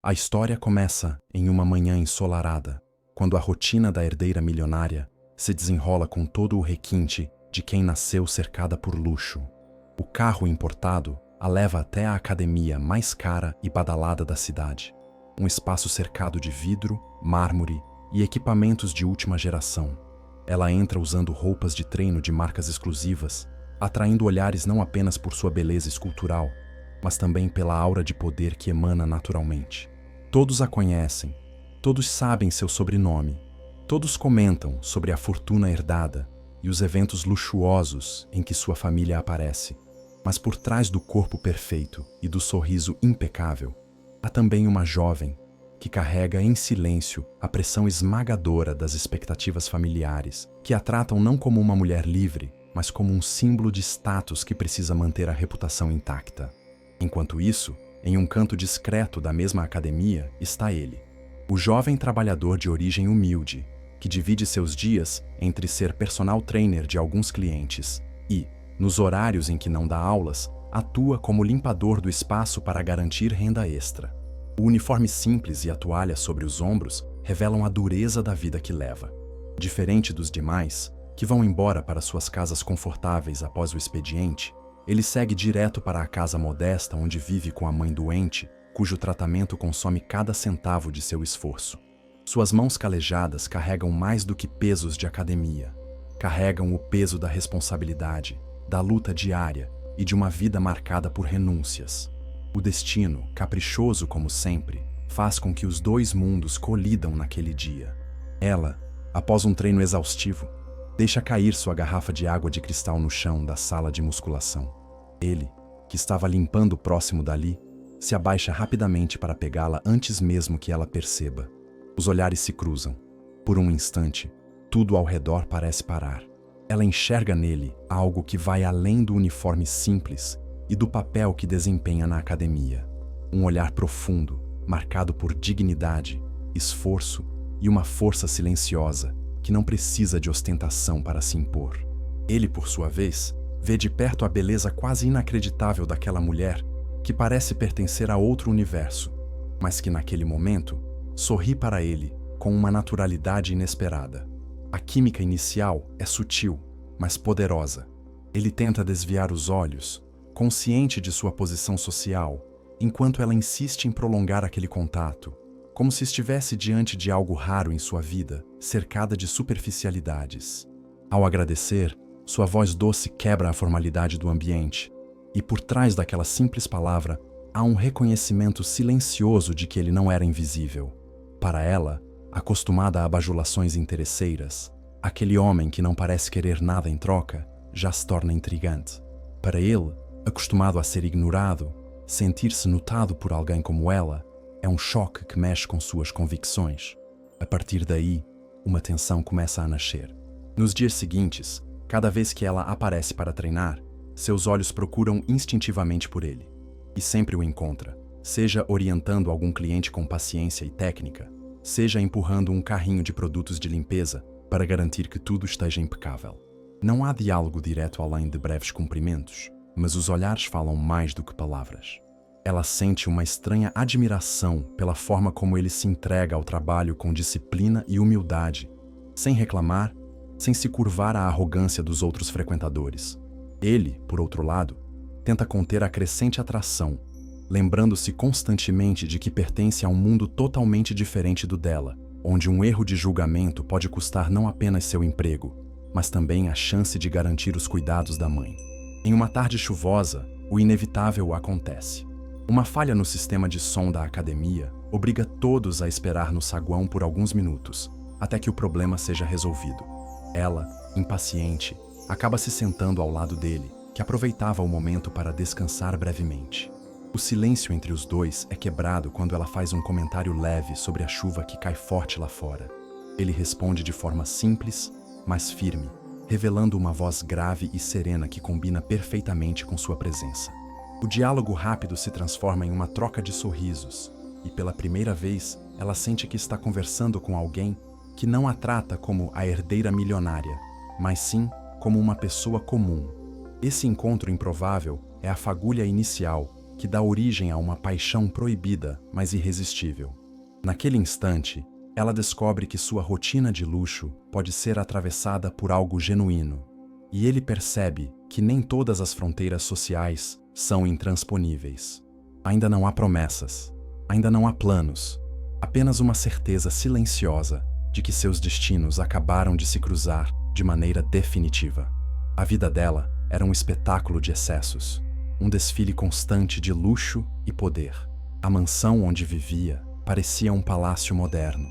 A história começa em uma manhã ensolarada, quando a rotina da herdeira milionária se desenrola com todo o requinte de quem nasceu cercada por luxo. O carro importado a leva até a academia mais cara e badalada da cidade, um espaço cercado de vidro, mármore e equipamentos de última geração. Ela entra usando roupas de treino de marcas exclusivas, atraindo olhares não apenas por sua beleza escultural, mas também pela aura de poder que emana naturalmente. Todos a conhecem, todos sabem seu sobrenome, todos comentam sobre a fortuna herdada e os eventos luxuosos em que sua família aparece. Mas por trás do corpo perfeito e do sorriso impecável, há também uma jovem que carrega em silêncio a pressão esmagadora das expectativas familiares, que a tratam não como uma mulher livre, mas como um símbolo de status que precisa manter a reputação intacta. Enquanto isso, em um canto discreto da mesma academia está ele, o jovem trabalhador de origem humilde, que divide seus dias entre ser personal trainer de alguns clientes e, nos horários em que não dá aulas, atua como limpador do espaço para garantir renda extra. O uniforme simples e a toalha sobre os ombros revelam a dureza da vida que leva. Diferente dos demais, que vão embora para suas casas confortáveis após o expediente, ele segue direto para a casa modesta onde vive com a mãe doente, cujo tratamento consome cada centavo de seu esforço. Suas mãos calejadas carregam mais do que pesos de academia. Carregam o peso da responsabilidade, da luta diária e de uma vida marcada por renúncias. O destino, caprichoso como sempre, faz com que os dois mundos colidam naquele dia. Ela, após um treino exaustivo, deixa cair sua garrafa de água de cristal no chão da sala de musculação. Ele, que estava limpando próximo dali, se abaixa rapidamente para pegá-la antes mesmo que ela perceba. Os olhares se cruzam. Por um instante, tudo ao redor parece parar. Ela enxerga nele algo que vai além do uniforme simples e do papel que desempenha na academia. Um olhar profundo, marcado por dignidade, esforço e uma força silenciosa que não precisa de ostentação para se impor. Ele, por sua vez, vê de perto a beleza quase inacreditável daquela mulher que parece pertencer a outro universo, mas que naquele momento sorri para ele com uma naturalidade inesperada. A química inicial é sutil, mas poderosa. Ele tenta desviar os olhos, consciente de sua posição social, enquanto ela insiste em prolongar aquele contato, como se estivesse diante de algo raro em sua vida, cercada de superficialidades. Ao agradecer, sua voz doce quebra a formalidade do ambiente, e por trás daquela simples palavra há um reconhecimento silencioso de que ele não era invisível. Para ela, acostumada a bajulações interesseiras, aquele homem que não parece querer nada em troca já se torna intrigante. Para ele, acostumado a ser ignorado, sentir-se notado por alguém como ela é um choque que mexe com suas convicções. A partir daí, uma tensão começa a nascer. Nos dias seguintes, cada vez que ela aparece para treinar, seus olhos procuram instintivamente por ele. E sempre o encontra, seja orientando algum cliente com paciência e técnica, seja empurrando um carrinho de produtos de limpeza para garantir que tudo esteja impecável. Não há diálogo direto além de breves cumprimentos, mas os olhares falam mais do que palavras. Ela sente uma estranha admiração pela forma como ele se entrega ao trabalho com disciplina e humildade, sem reclamar, sem se curvar à arrogância dos outros frequentadores. Ele, por outro lado, tenta conter a crescente atração, lembrando-se constantemente de que pertence a um mundo totalmente diferente do dela, onde um erro de julgamento pode custar não apenas seu emprego, mas também a chance de garantir os cuidados da mãe. Em uma tarde chuvosa, o inevitável acontece. Uma falha no sistema de som da academia obriga todos a esperar no saguão por alguns minutos, até que o problema seja resolvido. Ela, impaciente, acaba se sentando ao lado dele, que aproveitava o momento para descansar brevemente. O silêncio entre os dois é quebrado quando ela faz um comentário leve sobre a chuva que cai forte lá fora. Ele responde de forma simples, mas firme, revelando uma voz grave e serena que combina perfeitamente com sua presença. O diálogo rápido se transforma em uma troca de sorrisos, e pela primeira vez ela sente que está conversando com alguém que não a trata como a herdeira milionária, mas sim como uma pessoa comum. Esse encontro improvável é a fagulha inicial que dá origem a uma paixão proibida, mas irresistível. Naquele instante, ela descobre que sua rotina de luxo pode ser atravessada por algo genuíno, e ele percebe que nem todas as fronteiras sociais são intransponíveis. Ainda não há promessas, ainda não há planos, apenas uma certeza silenciosa de que seus destinos acabaram de se cruzar de maneira definitiva. A vida dela era um espetáculo de excessos, um desfile constante de luxo e poder. A mansão onde vivia parecia um palácio moderno,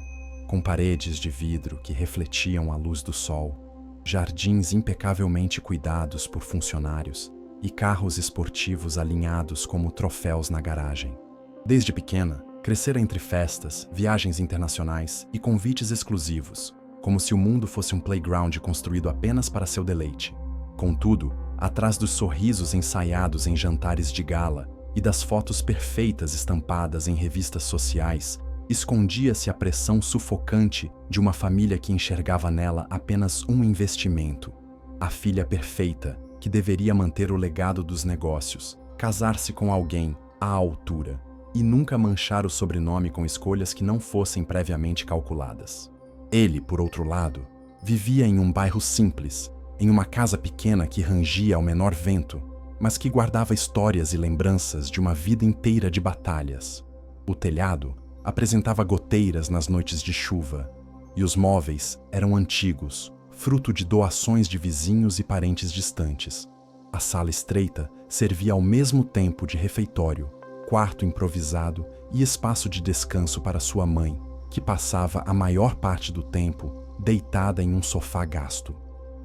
com paredes de vidro que refletiam a luz do sol, jardins impecavelmente cuidados por funcionários e carros esportivos alinhados como troféus na garagem. Desde pequena, crescera entre festas, viagens internacionais e convites exclusivos, como se o mundo fosse um playground construído apenas para seu deleite. Contudo, atrás dos sorrisos ensaiados em jantares de gala e das fotos perfeitas estampadas em revistas sociais, escondia-se a pressão sufocante de uma família que enxergava nela apenas um investimento. A filha perfeita, que deveria manter o legado dos negócios, casar-se com alguém à altura e nunca manchar o sobrenome com escolhas que não fossem previamente calculadas. Ele, por outro lado, vivia em um bairro simples, em uma casa pequena que rangia ao menor vento, mas que guardava histórias e lembranças de uma vida inteira de batalhas. O telhado apresentava goteiras nas noites de chuva, e os móveis eram antigos, fruto de doações de vizinhos e parentes distantes. A sala estreita servia ao mesmo tempo de refeitório, quarto improvisado e espaço de descanso para sua mãe, que passava a maior parte do tempo deitada em um sofá gasto.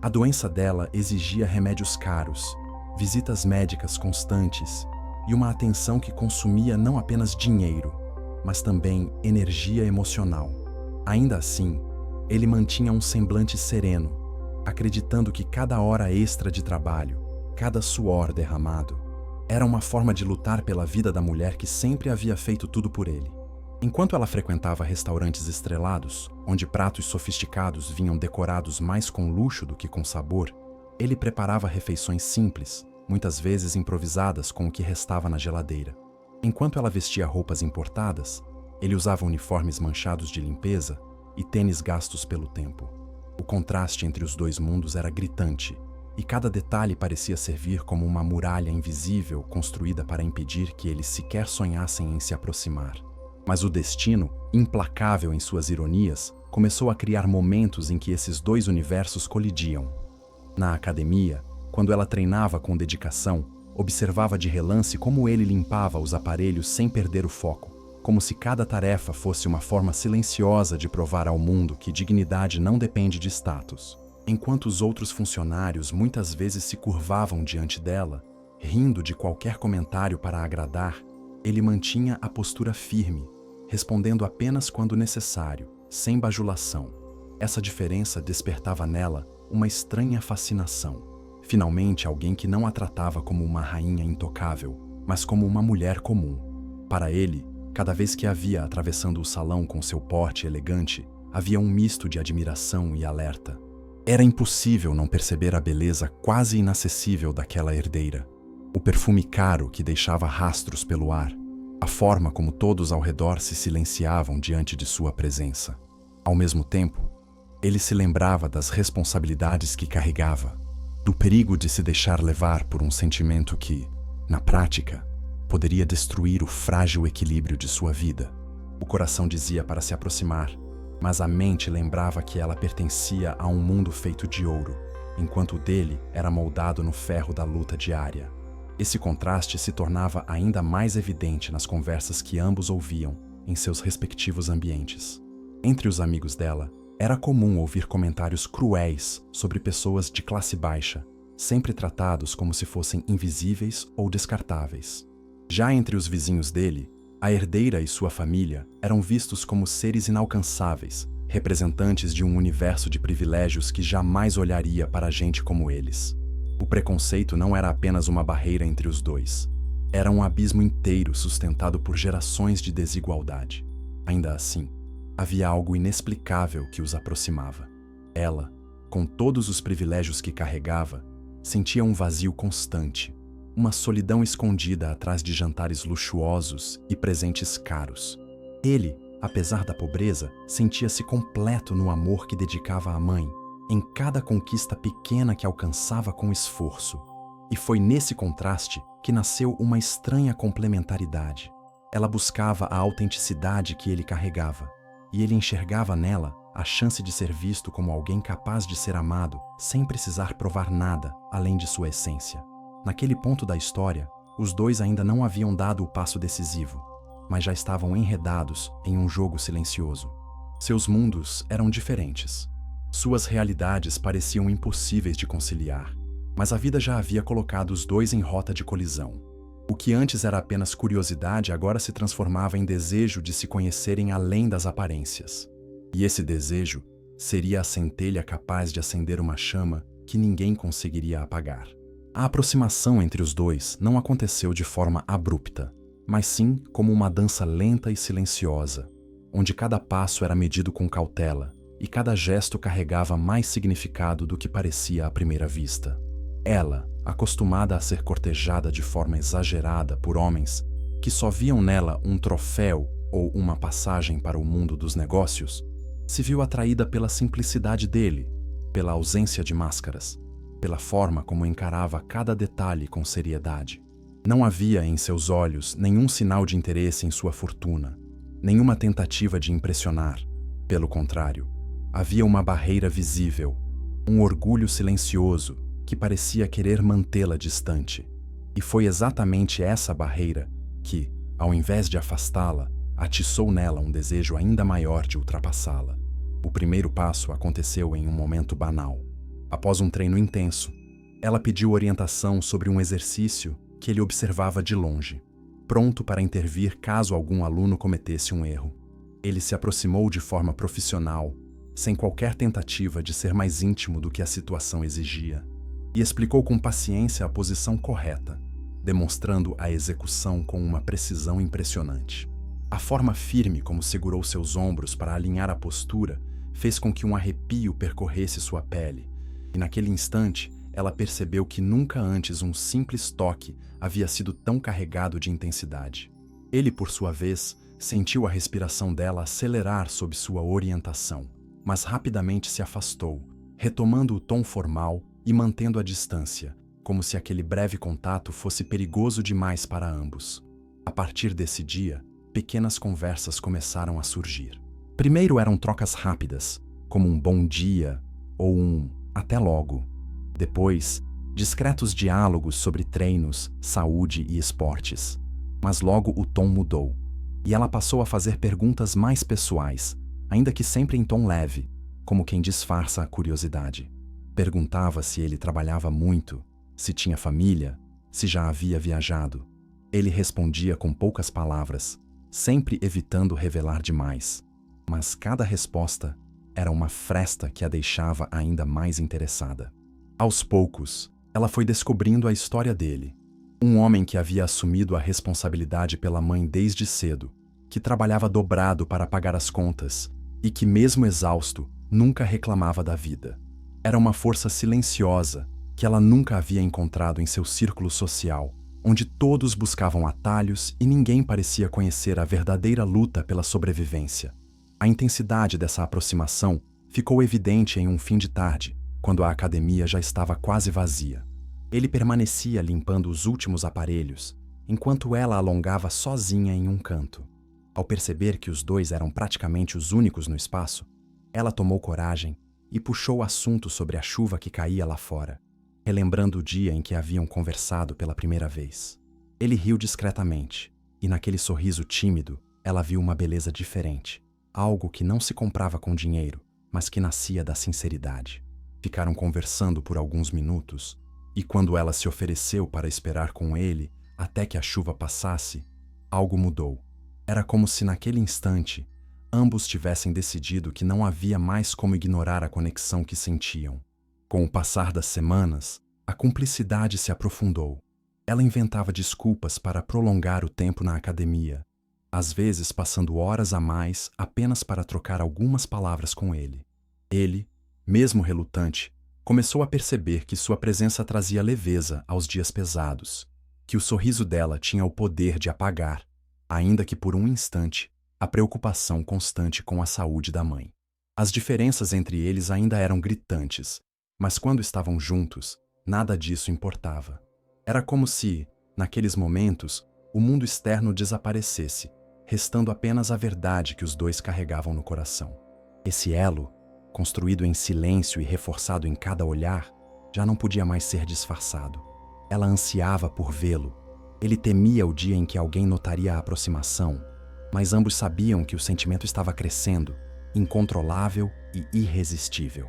A doença dela exigia remédios caros, visitas médicas constantes e uma atenção que consumia não apenas dinheiro, mas também energia emocional. Ainda assim, ele mantinha um semblante sereno, acreditando que cada hora extra de trabalho, cada suor derramado, era uma forma de lutar pela vida da mulher que sempre havia feito tudo por ele. Enquanto ela frequentava restaurantes estrelados, onde pratos sofisticados vinham decorados mais com luxo do que com sabor, ele preparava refeições simples, muitas vezes improvisadas com o que restava na geladeira. Enquanto ela vestia roupas importadas, ele usava uniformes manchados de limpeza e tênis gastos pelo tempo. O contraste entre os dois mundos era gritante, e cada detalhe parecia servir como uma muralha invisível construída para impedir que eles sequer sonhassem em se aproximar. Mas o destino, implacável em suas ironias, começou a criar momentos em que esses dois universos colidiam. Na academia, quando ela treinava com dedicação, observava de relance como ele limpava os aparelhos sem perder o foco, como se cada tarefa fosse uma forma silenciosa de provar ao mundo que dignidade não depende de status. Enquanto os outros funcionários muitas vezes se curvavam diante dela, rindo de qualquer comentário para agradar, ele mantinha a postura firme, respondendo apenas quando necessário, sem bajulação. Essa diferença despertava nela uma estranha fascinação. Finalmente, alguém que não a tratava como uma rainha intocável, mas como uma mulher comum. Para ele, cada vez que a via atravessando o salão com seu porte elegante, havia um misto de admiração e alerta. Era impossível não perceber a beleza quase inacessível daquela herdeira. O perfume caro que deixava rastros pelo ar, a forma como todos ao redor se silenciavam diante de sua presença. Ao mesmo tempo, ele se lembrava das responsabilidades que carregava, do perigo de se deixar levar por um sentimento que, na prática, poderia destruir o frágil equilíbrio de sua vida. O coração dizia para se aproximar, mas a mente lembrava que ela pertencia a um mundo feito de ouro, enquanto o dele era moldado no ferro da luta diária. Esse contraste se tornava ainda mais evidente nas conversas que ambos ouviam em seus respectivos ambientes. Entre os amigos dela, era comum ouvir comentários cruéis sobre pessoas de classe baixa, sempre tratados como se fossem invisíveis ou descartáveis. Já entre os vizinhos dele, a herdeira e sua família eram vistos como seres inalcançáveis, representantes de um universo de privilégios que jamais olharia para gente como eles. O preconceito não era apenas uma barreira entre os dois. Era um abismo inteiro sustentado por gerações de desigualdade. Ainda assim, havia algo inexplicável que os aproximava. Ela, com todos os privilégios que carregava, sentia um vazio constante, uma solidão escondida atrás de jantares luxuosos e presentes caros. Ele, apesar da pobreza, sentia-se completo no amor que dedicava à mãe, em cada conquista pequena que alcançava com esforço. E foi nesse contraste que nasceu uma estranha complementaridade. Ela buscava a autenticidade que ele carregava, e ele enxergava nela a chance de ser visto como alguém capaz de ser amado sem precisar provar nada além de sua essência. Naquele ponto da história, os dois ainda não haviam dado o passo decisivo, mas já estavam enredados em um jogo silencioso. Seus mundos eram diferentes. Suas realidades pareciam impossíveis de conciliar, mas a vida já havia colocado os dois em rota de colisão. O que antes era apenas curiosidade agora se transformava em desejo de se conhecerem além das aparências. E esse desejo seria a centelha capaz de acender uma chama que ninguém conseguiria apagar. A aproximação entre os dois não aconteceu de forma abrupta, mas sim como uma dança lenta e silenciosa, onde cada passo era medido com cautela e cada gesto carregava mais significado do que parecia à primeira vista. Ela, acostumada a ser cortejada de forma exagerada por homens que só viam nela um troféu ou uma passagem para o mundo dos negócios, se viu atraída pela simplicidade dele, pela ausência de máscaras, pela forma como encarava cada detalhe com seriedade. Não havia em seus olhos nenhum sinal de interesse em sua fortuna, nenhuma tentativa de impressionar. Pelo contrário, havia uma barreira visível, um orgulho silencioso que parecia querer mantê-la distante. E foi exatamente essa barreira que, ao invés de afastá-la, atiçou nela um desejo ainda maior de ultrapassá-la. O primeiro passo aconteceu em um momento banal. Após um treino intenso, ela pediu orientação sobre um exercício que ele observava de longe, pronto para intervir caso algum aluno cometesse um erro. Ele se aproximou de forma profissional, sem qualquer tentativa de ser mais íntimo do que a situação exigia, e explicou com paciência a posição correta, demonstrando a execução com uma precisão impressionante. A forma firme como segurou seus ombros para alinhar a postura fez com que um arrepio percorresse sua pele, e naquele instante ela percebeu que nunca antes um simples toque havia sido tão carregado de intensidade. Ele, por sua vez, sentiu a respiração dela acelerar sob sua orientação, mas rapidamente se afastou, retomando o tom formal e mantendo a distância, como se aquele breve contato fosse perigoso demais para ambos. A partir desse dia, pequenas conversas começaram a surgir. Primeiro eram trocas rápidas, como um bom dia ou um até logo. Depois, discretos diálogos sobre treinos, saúde e esportes. Mas logo o tom mudou, e ela passou a fazer perguntas mais pessoais, ainda que sempre em tom leve, como quem disfarça a curiosidade. Perguntava se ele trabalhava muito, se tinha família, se já havia viajado. Ele respondia com poucas palavras, sempre evitando revelar demais. Mas cada resposta era uma fresta que a deixava ainda mais interessada. Aos poucos, ela foi descobrindo a história dele. Um homem que havia assumido a responsabilidade pela mãe desde cedo, que trabalhava dobrado para pagar as contas e que, mesmo exausto, nunca reclamava da vida. Era uma força silenciosa que ela nunca havia encontrado em seu círculo social, onde todos buscavam atalhos e ninguém parecia conhecer a verdadeira luta pela sobrevivência. A intensidade dessa aproximação ficou evidente em um fim de tarde, quando a academia já estava quase vazia. Ele permanecia limpando os últimos aparelhos, enquanto ela alongava sozinha em um canto. Ao perceber que os dois eram praticamente os únicos no espaço, ela tomou coragem e puxou o assunto sobre a chuva que caía lá fora, relembrando o dia em que haviam conversado pela primeira vez. Ele riu discretamente, e naquele sorriso tímido, ela viu uma beleza diferente, algo que não se comprava com dinheiro, mas que nascia da sinceridade. Ficaram conversando por alguns minutos, e quando ela se ofereceu para esperar com ele até que a chuva passasse, algo mudou. Era como se naquele instante ambos tivessem decidido que não havia mais como ignorar a conexão que sentiam. Com o passar das semanas, a cumplicidade se aprofundou. Ela inventava desculpas para prolongar o tempo na academia, às vezes passando horas a mais apenas para trocar algumas palavras com ele. Ele, mesmo relutante, começou a perceber que sua presença trazia leveza aos dias pesados, que o sorriso dela tinha o poder de apagar, ainda que por um instante, a preocupação constante com a saúde da mãe. As diferenças entre eles ainda eram gritantes, mas quando estavam juntos, nada disso importava. Era como se, naqueles momentos, o mundo externo desaparecesse, restando apenas a verdade que os dois carregavam no coração. Esse elo, construído em silêncio e reforçado em cada olhar, já não podia mais ser disfarçado. Ela ansiava por vê-lo. Ele temia o dia em que alguém notaria a aproximação, mas ambos sabiam que o sentimento estava crescendo, incontrolável e irresistível.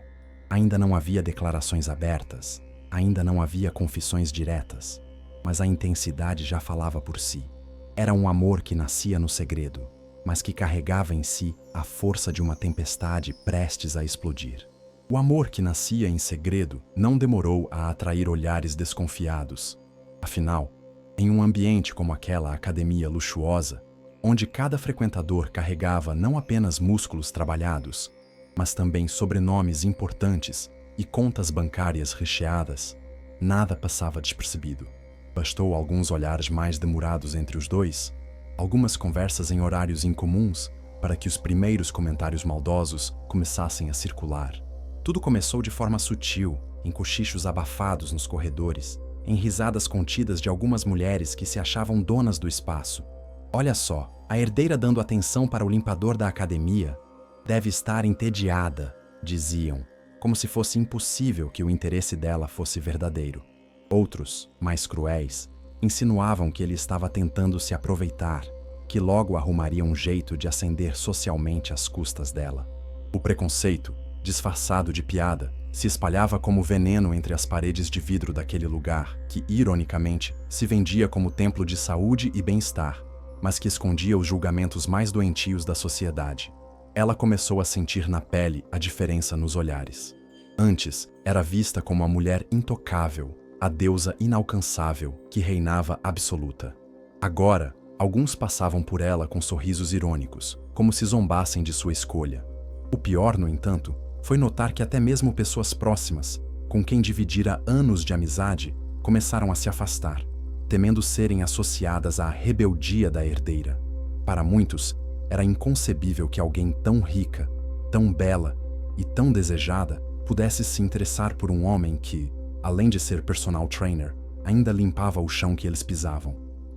Ainda não havia declarações abertas, ainda não havia confissões diretas, mas a intensidade já falava por si. Era um amor que nascia no segredo, mas que carregava em si a força de uma tempestade prestes a explodir. O amor que nascia em segredo não demorou a atrair olhares desconfiados. Afinal, em um ambiente como aquela academia luxuosa, onde cada frequentador carregava não apenas músculos trabalhados, mas também sobrenomes importantes e contas bancárias recheadas, nada passava despercebido. Bastou alguns olhares mais demorados entre os dois, algumas conversas em horários incomuns, para que os primeiros comentários maldosos começassem a circular. Tudo começou de forma sutil, em cochichos abafados nos corredores, em risadas contidas de algumas mulheres que se achavam donas do espaço. Olha só, a herdeira dando atenção para o limpador da academia deve estar entediada, diziam, como se fosse impossível que o interesse dela fosse verdadeiro. Outros, mais cruéis, insinuavam que ele estava tentando se aproveitar, que logo arrumaria um jeito de ascender socialmente às custas dela. O preconceito, disfarçado de piada, se espalhava como veneno entre as paredes de vidro daquele lugar que, ironicamente, se vendia como templo de saúde e bem-estar, mas que escondia os julgamentos mais doentios da sociedade. Ela começou a sentir na pele a diferença nos olhares. Antes, era vista como a mulher intocável, a deusa inalcançável que reinava absoluta. Agora, alguns passavam por ela com sorrisos irônicos, como se zombassem de sua escolha. O pior, no entanto, foi notar que até mesmo pessoas próximas, com quem dividira anos de amizade, começaram a se afastar, temendo serem associadas à rebeldia da herdeira. Para muitos, era inconcebível que alguém tão rica, tão bela e tão desejada pudesse se interessar por um homem que, além de ser personal trainer, ainda limpava o chão que eles pisavam.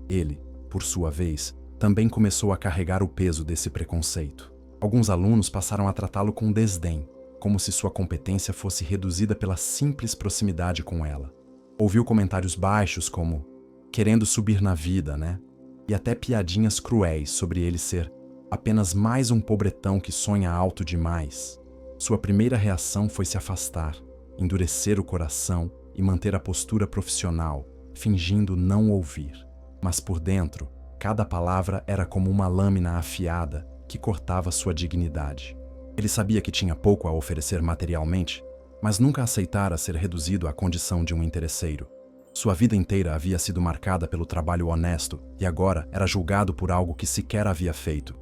Ele, por sua vez, também começou a carregar o peso desse preconceito. Alguns alunos passaram a tratá-lo com desdém, como se sua competência fosse reduzida pela simples proximidade com ela. Ouviu comentários baixos como "querendo subir na vida, né?" E até piadinhas cruéis sobre ele ser apenas mais um pobretão que sonha alto demais. Sua primeira reação foi se afastar, endurecer o coração e manter a postura profissional, fingindo não ouvir. Mas por dentro, cada palavra era como uma lâmina afiada que cortava sua dignidade. Ele sabia que tinha pouco a oferecer materialmente, mas nunca aceitara ser reduzido à condição de um interesseiro. Sua vida inteira havia sido marcada pelo trabalho honesto e agora era julgado por algo que sequer havia feito.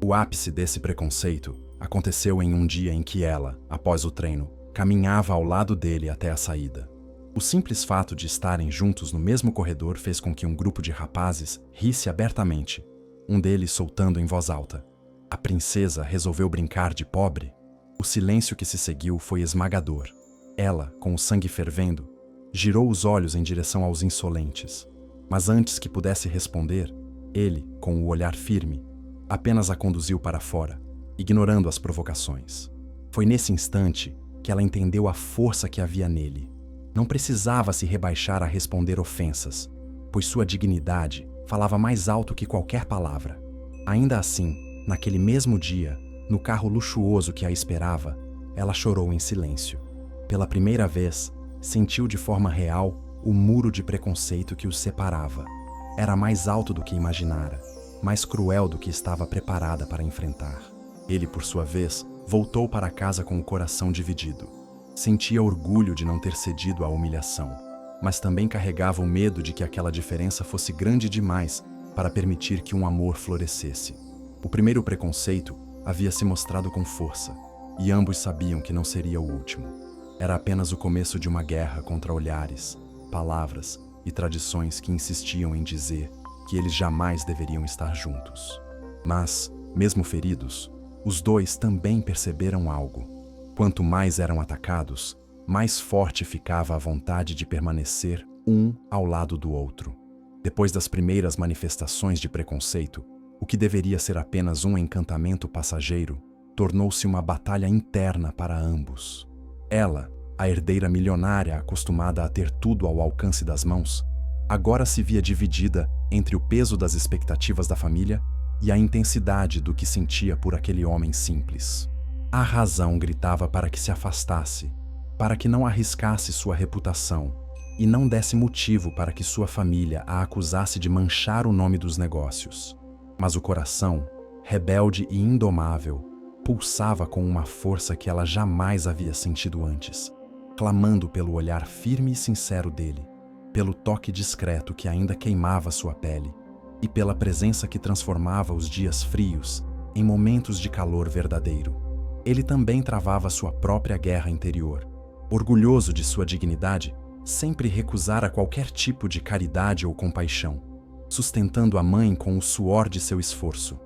O ápice desse preconceito aconteceu em um dia em que ela, após o treino, caminhava ao lado dele até a saída. O simples fato de estarem juntos no mesmo corredor fez com que um grupo de rapazes risse abertamente, um deles soltando em voz alta: "A princesa resolveu brincar de pobre?" O silêncio que se seguiu foi esmagador. Ela, com o sangue fervendo, girou os olhos em direção aos insolentes. Mas antes que pudesse responder, ele, com o olhar firme, apenas a conduziu para fora, ignorando as provocações. Foi nesse instante que ela entendeu a força que havia nele. Não precisava se rebaixar a responder ofensas, pois sua dignidade falava mais alto que qualquer palavra. Ainda assim, naquele mesmo dia, no carro luxuoso que a esperava, ela chorou em silêncio. Pela primeira vez, sentiu de forma real o muro de preconceito que os separava. Era mais alto do que imaginara, mais cruel do que estava preparada para enfrentar. Ele, por sua vez, voltou para casa com o coração dividido. Sentia orgulho de não ter cedido à humilhação, mas também carregava o medo de que aquela diferença fosse grande demais para permitir que um amor florescesse. O primeiro preconceito havia se mostrado com força, e ambos sabiam que não seria o último. Era apenas o começo de uma guerra contra olhares, palavras e tradições que insistiam em dizer que eles jamais deveriam estar juntos. Mas, mesmo feridos, os dois também perceberam algo. Quanto mais eram atacados, mais forte ficava a vontade de permanecer um ao lado do outro. Depois das primeiras manifestações de preconceito, o que deveria ser apenas um encantamento passageiro tornou-se uma batalha interna para ambos. Ela, a herdeira milionária acostumada a ter tudo ao alcance das mãos, agora se via dividida entre o peso das expectativas da família e a intensidade do que sentia por aquele homem simples. A razão gritava para que se afastasse, para que não arriscasse sua reputação e não desse motivo para que sua família a acusasse de manchar o nome dos negócios. Mas o coração, rebelde e indomável, pulsava com uma força que ela jamais havia sentido antes, clamando pelo olhar firme e sincero dele, pelo toque discreto que ainda queimava sua pele e pela presença que transformava os dias frios em momentos de calor verdadeiro. Ele também travava sua própria guerra interior. Orgulhoso de sua dignidade, sempre recusara qualquer tipo de caridade ou compaixão, sustentando a mãe com o suor de seu esforço.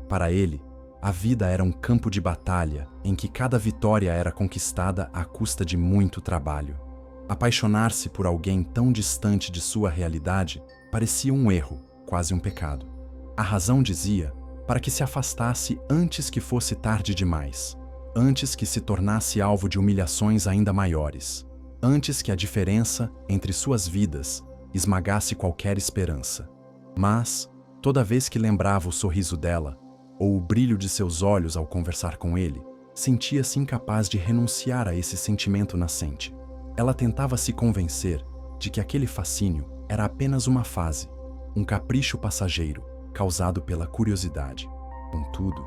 Para ele, a vida era um campo de batalha em que cada vitória era conquistada à custa de muito trabalho. Apaixonar-se por alguém tão distante de sua realidade parecia um erro, quase um pecado. A razão dizia para que se afastasse antes que fosse tarde demais, antes que se tornasse alvo de humilhações ainda maiores, antes que a diferença entre suas vidas esmagasse qualquer esperança. Mas, toda vez que lembrava o sorriso dela, ou o brilho de seus olhos ao conversar com ele, sentia-se incapaz de renunciar a esse sentimento nascente. Ela tentava se convencer de que aquele fascínio era apenas uma fase, um capricho passageiro, causado pela curiosidade. Contudo,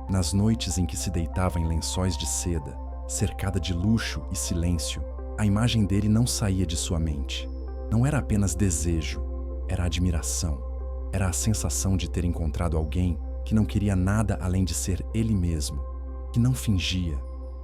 nas noites em que se deitava em lençóis de seda, cercada de luxo e silêncio, a imagem dele não saía de sua mente. Não era apenas desejo, era admiração. Era a sensação de ter encontrado alguém que não queria nada além de ser ele mesmo, que não fingia,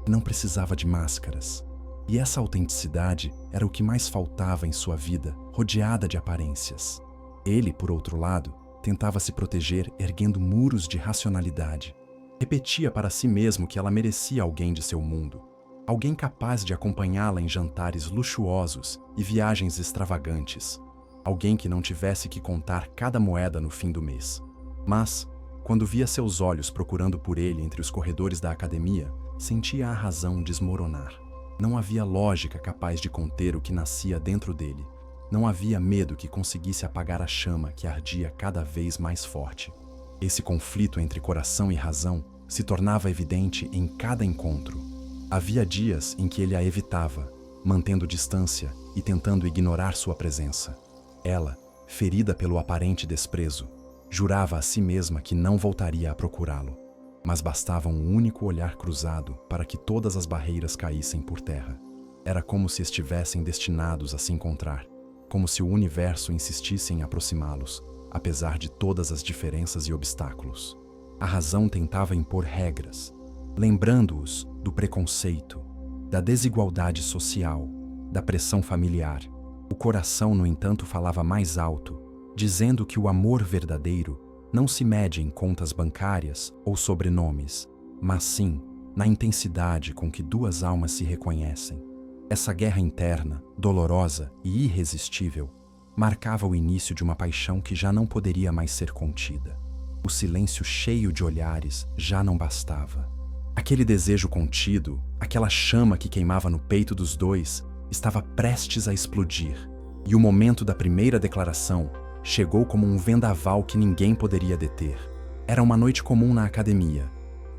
que não precisava de máscaras. E essa autenticidade era o que mais faltava em sua vida, rodeada de aparências. Ele, por outro lado, tentava se proteger erguendo muros de racionalidade. Repetia para si mesmo que ela merecia alguém de seu mundo, alguém capaz de acompanhá-la em jantares luxuosos e viagens extravagantes, alguém que não tivesse que contar cada moeda no fim do mês. Mas, quando via seus olhos procurando por ele entre os corredores da academia, sentia a razão desmoronar. Não havia lógica capaz de conter o que nascia dentro dele. Não havia medo que conseguisse apagar a chama que ardia cada vez mais forte. Esse conflito entre coração e razão se tornava evidente em cada encontro. Havia dias em que ele a evitava, mantendo distância e tentando ignorar sua presença. Ela, ferida pelo aparente desprezo, jurava a si mesma que não voltaria a procurá-lo. Mas bastava um único olhar cruzado para que todas as barreiras caíssem por terra. Era como se estivessem destinados a se encontrar, como se o universo insistisse em aproximá-los, apesar de todas as diferenças e obstáculos. A razão tentava impor regras, lembrando-os do preconceito, da desigualdade social, da pressão familiar. O coração, no entanto, falava mais alto, dizendo que o amor verdadeiro não se mede em contas bancárias ou sobrenomes, mas sim na intensidade com que duas almas se reconhecem. Essa guerra interna, dolorosa e irresistível, marcava o início de uma paixão que já não poderia mais ser contida. O silêncio cheio de olhares já não bastava. Aquele desejo contido, aquela chama que queimava no peito dos dois, estava prestes a explodir, e o momento da primeira declaração chegou como um vendaval que ninguém poderia deter. Era uma noite comum na academia,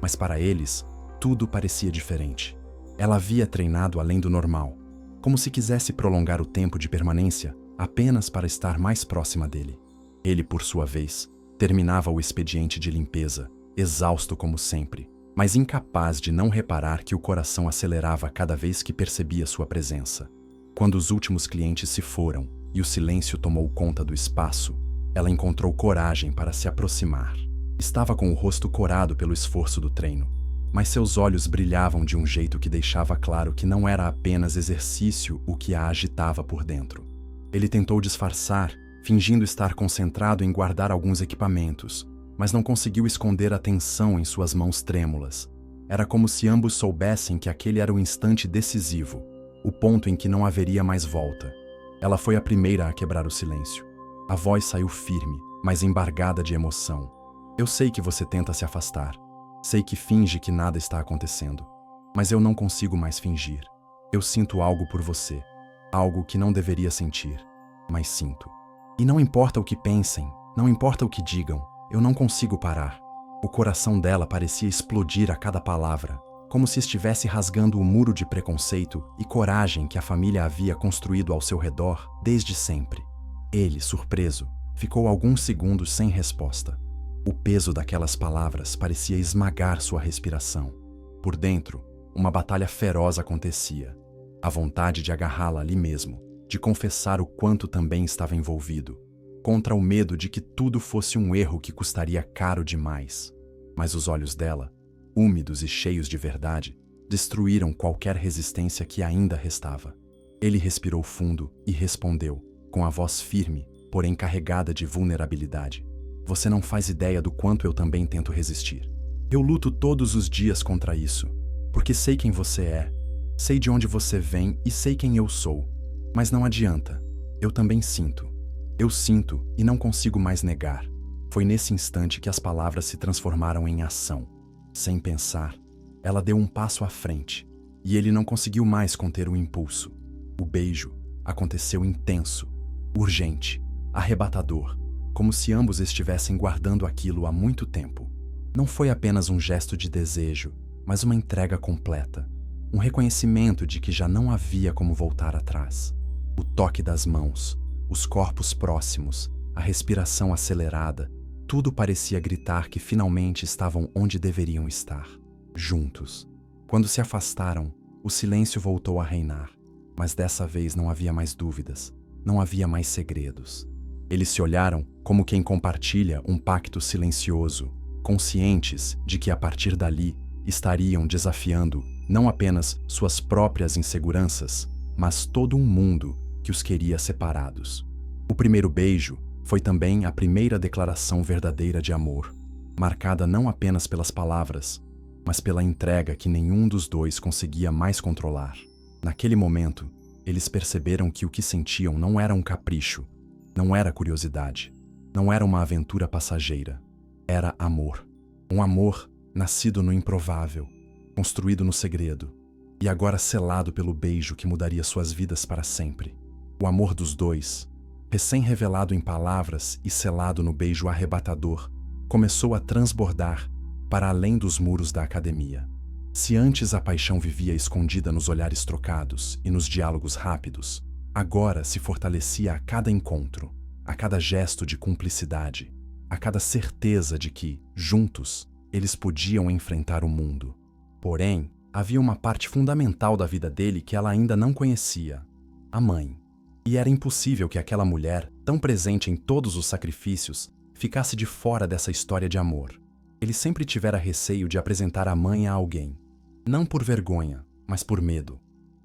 mas para eles, tudo parecia diferente. Ela havia treinado além do normal, como se quisesse prolongar o tempo de permanência apenas para estar mais próxima dele. Ele, por sua vez, terminava o expediente de limpeza, exausto como sempre, mas incapaz de não reparar que o coração acelerava cada vez que percebia sua presença. Quando os últimos clientes se foram e o silêncio tomou conta do espaço, ela encontrou coragem para se aproximar. Estava com o rosto corado pelo esforço do treino, mas seus olhos brilhavam de um jeito que deixava claro que não era apenas exercício o que a agitava por dentro. Ele tentou disfarçar, fingindo estar concentrado em guardar alguns equipamentos, mas não conseguiu esconder a tensão em suas mãos trêmulas. Era como se ambos soubessem que aquele era o instante decisivo, o ponto em que não haveria mais volta. Ela foi a primeira a quebrar o silêncio. A voz saiu firme, mas embargada de emoção. Eu sei que você tenta se afastar. Sei que finge que nada está acontecendo. Mas eu não consigo mais fingir. Eu sinto algo por você. Algo que não deveria sentir, mas sinto. E não importa o que pensem, não importa o que digam, eu não consigo parar. O coração dela parecia explodir a cada palavra, como se estivesse rasgando o muro de preconceito e coragem que a família havia construído ao seu redor desde sempre. Ele, surpreso, ficou alguns segundos sem resposta. O peso daquelas palavras parecia esmagar sua respiração. Por dentro, uma batalha feroz acontecia. A vontade de agarrá-la ali mesmo, de confessar o quanto também estava envolvido, contra o medo de que tudo fosse um erro que custaria caro demais. Mas os olhos dela, úmidos e cheios de verdade, destruíram qualquer resistência que ainda restava. Ele respirou fundo e respondeu, com a voz firme, porém carregada de vulnerabilidade. Você não faz ideia do quanto eu também tento resistir. Eu luto todos os dias contra isso, porque sei quem você é, sei de onde você vem e sei quem eu sou. Mas não adianta, eu também sinto. Eu sinto e não consigo mais negar. Foi nesse instante que as palavras se transformaram em ação. Sem pensar, ela deu um passo à frente, e ele não conseguiu mais conter o impulso. O beijo aconteceu intenso, urgente, arrebatador, como se ambos estivessem guardando aquilo há muito tempo. Não foi apenas um gesto de desejo, mas uma entrega completa. Um reconhecimento de que já não havia como voltar atrás. O toque das mãos, os corpos próximos, a respiração acelerada, tudo parecia gritar que finalmente estavam onde deveriam estar, juntos. Quando se afastaram, o silêncio voltou a reinar, mas dessa vez não havia mais dúvidas, não havia mais segredos. Eles se olharam como quem compartilha um pacto silencioso, conscientes de que a partir dali estariam desafiando não apenas suas próprias inseguranças, mas todo um mundo que os queria separados. O primeiro beijo foi também a primeira declaração verdadeira de amor, marcada não apenas pelas palavras, mas pela entrega que nenhum dos dois conseguia mais controlar. Naquele momento, eles perceberam que o que sentiam não era um capricho, não era curiosidade, não era uma aventura passageira. Era amor. Um amor nascido no improvável, construído no segredo, e agora selado pelo beijo que mudaria suas vidas para sempre. O amor dos dois, recém-revelado em palavras e selado no beijo arrebatador, começou a transbordar para além dos muros da academia. Se antes a paixão vivia escondida nos olhares trocados e nos diálogos rápidos, agora se fortalecia a cada encontro, a cada gesto de cumplicidade, a cada certeza de que, juntos, eles podiam enfrentar o mundo. Porém, havia uma parte fundamental da vida dele que ela ainda não conhecia: a mãe. E era impossível que aquela mulher, tão presente em todos os sacrifícios, ficasse de fora dessa história de amor. Ele sempre tivera receio de apresentar a mãe a alguém. Não por vergonha, mas por medo.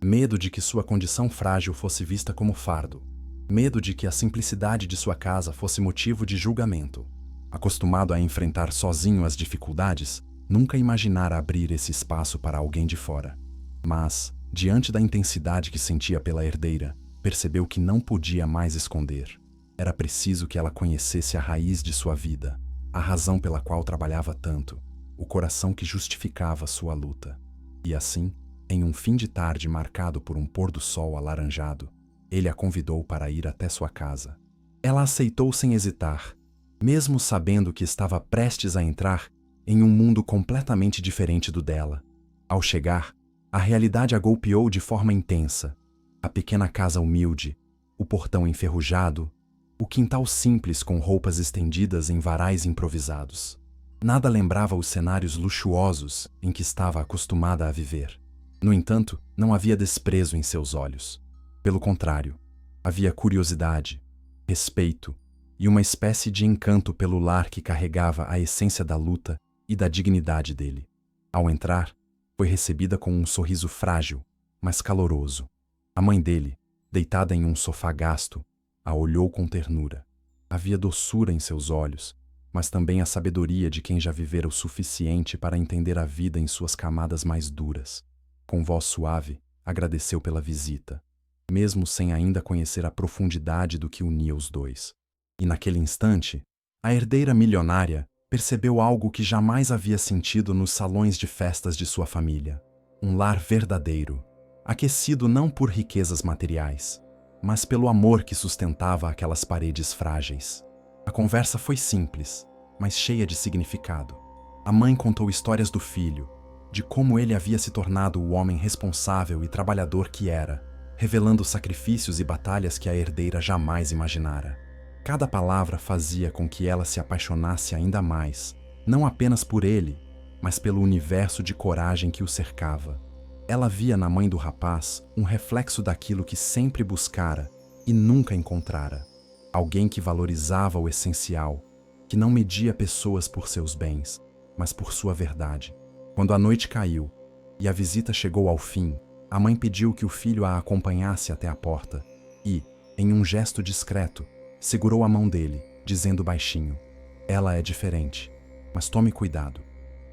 Medo de que sua condição frágil fosse vista como fardo. Medo de que a simplicidade de sua casa fosse motivo de julgamento. Acostumado a enfrentar sozinho as dificuldades, nunca imaginara abrir esse espaço para alguém de fora. Mas, diante da intensidade que sentia pela herdeira, percebeu que não podia mais esconder. Era preciso que ela conhecesse a raiz de sua vida, a razão pela qual trabalhava tanto, o coração que justificava sua luta. E assim, em um fim de tarde marcado por um pôr do sol alaranjado, ele a convidou para ir até sua casa. Ela aceitou sem hesitar, mesmo sabendo que estava prestes a entrar em um mundo completamente diferente do dela. Ao chegar, a realidade a golpeou de forma intensa. A pequena casa humilde, o portão enferrujado, o quintal simples com roupas estendidas em varais improvisados. Nada lembrava os cenários luxuosos em que estava acostumada a viver. No entanto, não havia desprezo em seus olhos. Pelo contrário, havia curiosidade, respeito e uma espécie de encanto pelo lar que carregava a essência da luta e da dignidade dele. Ao entrar, foi recebida com um sorriso frágil, mas caloroso. A mãe dele, deitada em um sofá gasto, A olhou com ternura. Havia doçura em seus olhos, mas também a sabedoria de quem já vivera o suficiente para entender a vida em suas camadas mais duras. Com voz suave, agradeceu pela visita, mesmo sem ainda conhecer a profundidade do que unia os dois. E naquele instante, a herdeira milionária percebeu algo que jamais havia sentido nos salões de festas de sua família. Um lar verdadeiro, aquecido não por riquezas materiais, mas pelo amor que sustentava aquelas paredes frágeis. A conversa foi simples, mas cheia de significado. A mãe contou histórias do filho, de como ele havia se tornado o homem responsável e trabalhador que era, revelando sacrifícios e batalhas que a herdeira jamais imaginara. Cada palavra fazia com que ela se apaixonasse ainda mais, não apenas por ele, mas pelo universo de coragem que o cercava. Ela via na mãe do rapaz um reflexo daquilo que sempre buscara e nunca encontrara. Alguém que valorizava o essencial, que não media pessoas por seus bens, mas por sua verdade. Quando a noite caiu e a visita chegou ao fim, a mãe pediu que o filho a acompanhasse até a porta e, em um gesto discreto, segurou a mão dele, dizendo baixinho: "Ela é diferente, mas tome cuidado.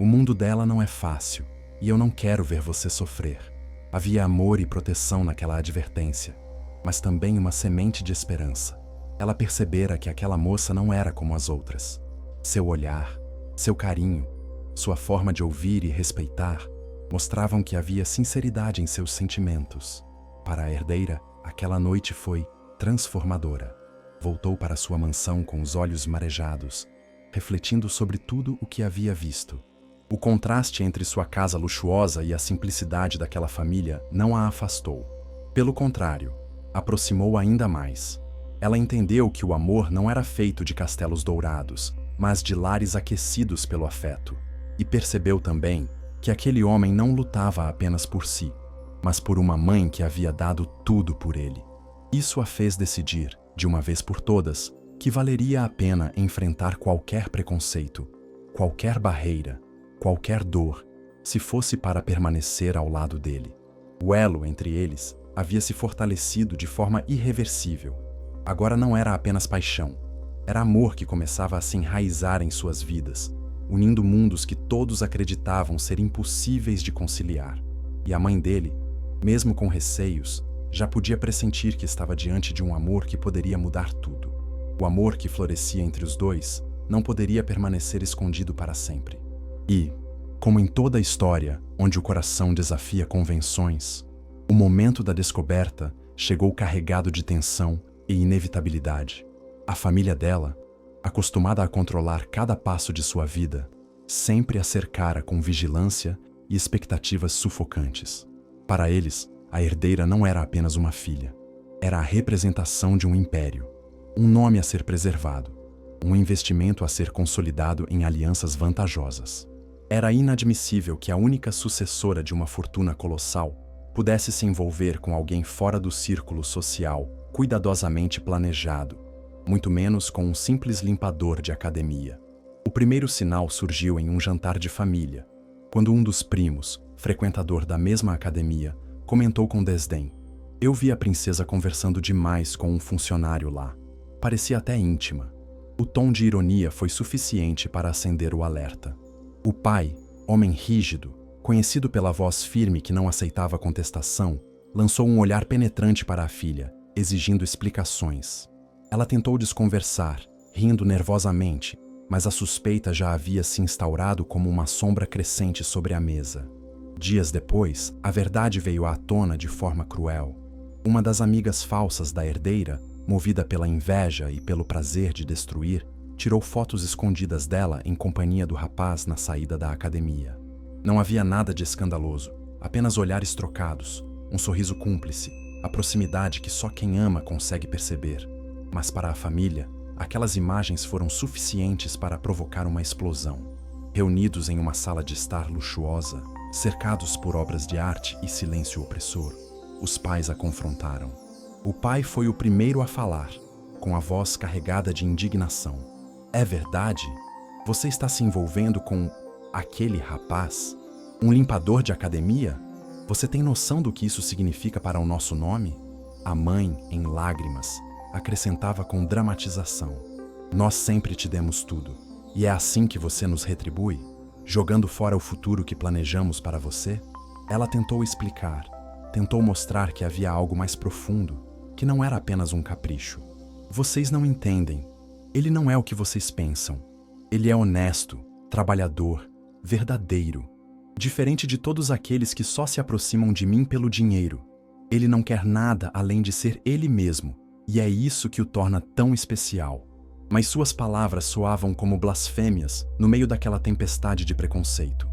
O mundo dela não é fácil e eu não quero ver você sofrer." Havia amor e proteção naquela advertência, mas também uma semente de esperança. Ela percebera que aquela moça não era como as outras. Seu olhar, seu carinho, sua forma de ouvir e respeitar mostravam que havia sinceridade em seus sentimentos. Para a herdeira, aquela noite foi transformadora. Voltou para sua mansão com os olhos marejados, refletindo sobre tudo o que havia visto. O contraste entre sua casa luxuosa e a simplicidade daquela família não a afastou. Pelo contrário, aproximou ainda mais. Ela entendeu que o amor não era feito de castelos dourados, mas de lares aquecidos pelo afeto. E percebeu também que aquele homem não lutava apenas por si, mas por uma mãe que havia dado tudo por ele. Isso a fez decidir, de uma vez por todas, que valeria a pena enfrentar qualquer preconceito, qualquer barreira, qualquer dor, se fosse para permanecer ao lado dele. O elo entre eles havia se fortalecido de forma irreversível. Agora não era apenas paixão, era amor que começava a se enraizar em suas vidas, unindo mundos que todos acreditavam ser impossíveis de conciliar. E a mãe dele, mesmo com receios, já podia pressentir que estava diante de um amor que poderia mudar tudo. O amor que florescia entre os dois não poderia permanecer escondido para sempre. E, como em toda a história onde o coração desafia convenções, o momento da descoberta chegou carregado de tensão e inevitabilidade. A família dela, acostumada a controlar cada passo de sua vida, sempre a cercara com vigilância e expectativas sufocantes. Para eles, a herdeira não era apenas uma filha. Era a representação de um império, um nome a ser preservado, um investimento a ser consolidado em alianças vantajosas. Era inadmissível que a única sucessora de uma fortuna colossal pudesse se envolver com alguém fora do círculo social cuidadosamente planejado, muito menos com um simples limpador de academia. O primeiro sinal surgiu em um jantar de família, quando um dos primos, frequentador da mesma academia, comentou com desdém: "Eu vi a princesa conversando demais com um funcionário lá. Parecia até íntima." O tom de ironia foi suficiente para acender o alerta. O pai, homem rígido, conhecido pela voz firme que não aceitava contestação, lançou um olhar penetrante para a filha, exigindo explicações. Ela tentou desconversar, rindo nervosamente, mas a suspeita já havia se instaurado como uma sombra crescente sobre a mesa. Dias depois, a verdade veio à tona de forma cruel. Uma das amigas falsas da herdeira, movida pela inveja e pelo prazer de destruir, tirou fotos escondidas dela em companhia do rapaz na saída da academia. Não havia nada de escandaloso, apenas olhares trocados, um sorriso cúmplice, a proximidade que só quem ama consegue perceber. Mas para a família, aquelas imagens foram suficientes para provocar uma explosão. Reunidos em uma sala de estar luxuosa, cercados por obras de arte e silêncio opressor, os pais a confrontaram. O pai foi o primeiro a falar, com a voz carregada de indignação. "É verdade? Você está se envolvendo com aquele rapaz? Um limpador de academia? Você tem noção do que isso significa para o nosso nome?" A mãe, em lágrimas, acrescentava com dramatização: "Nós sempre te demos tudo. E é assim que você nos retribui? Jogando fora o futuro que planejamos para você?" Ela tentou explicar, tentou mostrar que havia algo mais profundo, que não era apenas um capricho. "Vocês não entendem. Ele não é o que vocês pensam. Ele é honesto, trabalhador, verdadeiro. Diferente de todos aqueles que só se aproximam de mim pelo dinheiro. Ele não quer nada além de ser ele mesmo, e é isso que o torna tão especial." Mas suas palavras soavam como blasfêmias no meio daquela tempestade de preconceito.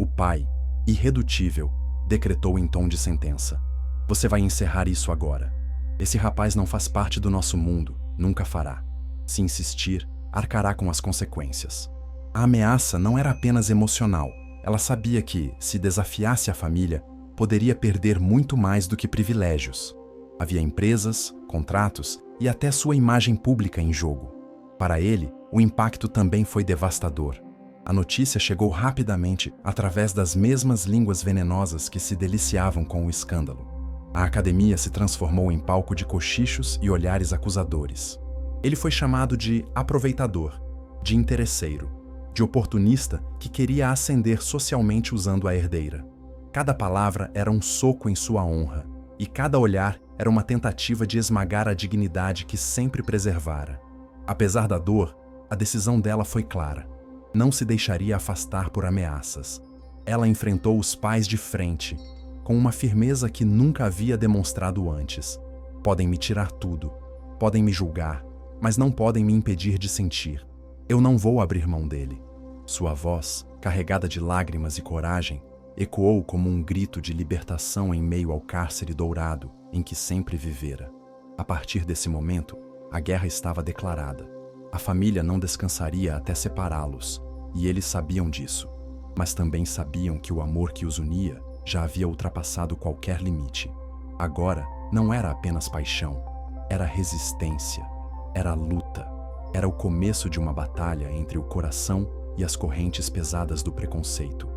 O pai, irredutível, decretou em tom de sentença: "Você vai encerrar isso agora. Esse rapaz não faz parte do nosso mundo, nunca fará. Se insistir, arcará com as consequências." A ameaça não era apenas emocional. Ela sabia que, se desafiasse a família, poderia perder muito mais do que privilégios. Havia empresas, contratos e até sua imagem pública em jogo. Para ele, o impacto também foi devastador. A notícia chegou rapidamente através das mesmas línguas venenosas que se deliciavam com o escândalo. A academia se transformou em palco de cochichos e olhares acusadores. Ele foi chamado de aproveitador, de interesseiro, de oportunista que queria ascender socialmente usando a herdeira. Cada palavra era um soco em sua honra, e cada olhar era uma tentativa de esmagar a dignidade que sempre preservara. Apesar da dor, a decisão dela foi clara. Não se deixaria afastar por ameaças. Ela enfrentou os pais de frente, com uma firmeza que nunca havia demonstrado antes. "Podem me tirar tudo, podem me julgar, mas não podem me impedir de sentir. Eu não vou abrir mão dele." Sua voz, carregada de lágrimas e coragem, ecoou como um grito de libertação em meio ao cárcere dourado em que sempre vivera. A partir desse momento, a guerra estava declarada. A família não descansaria até separá-los, e eles sabiam disso. Mas também sabiam que o amor que os unia já havia ultrapassado qualquer limite. Agora, não era apenas paixão, era resistência, era luta. Era o começo de uma batalha entre o coração e as correntes pesadas do preconceito,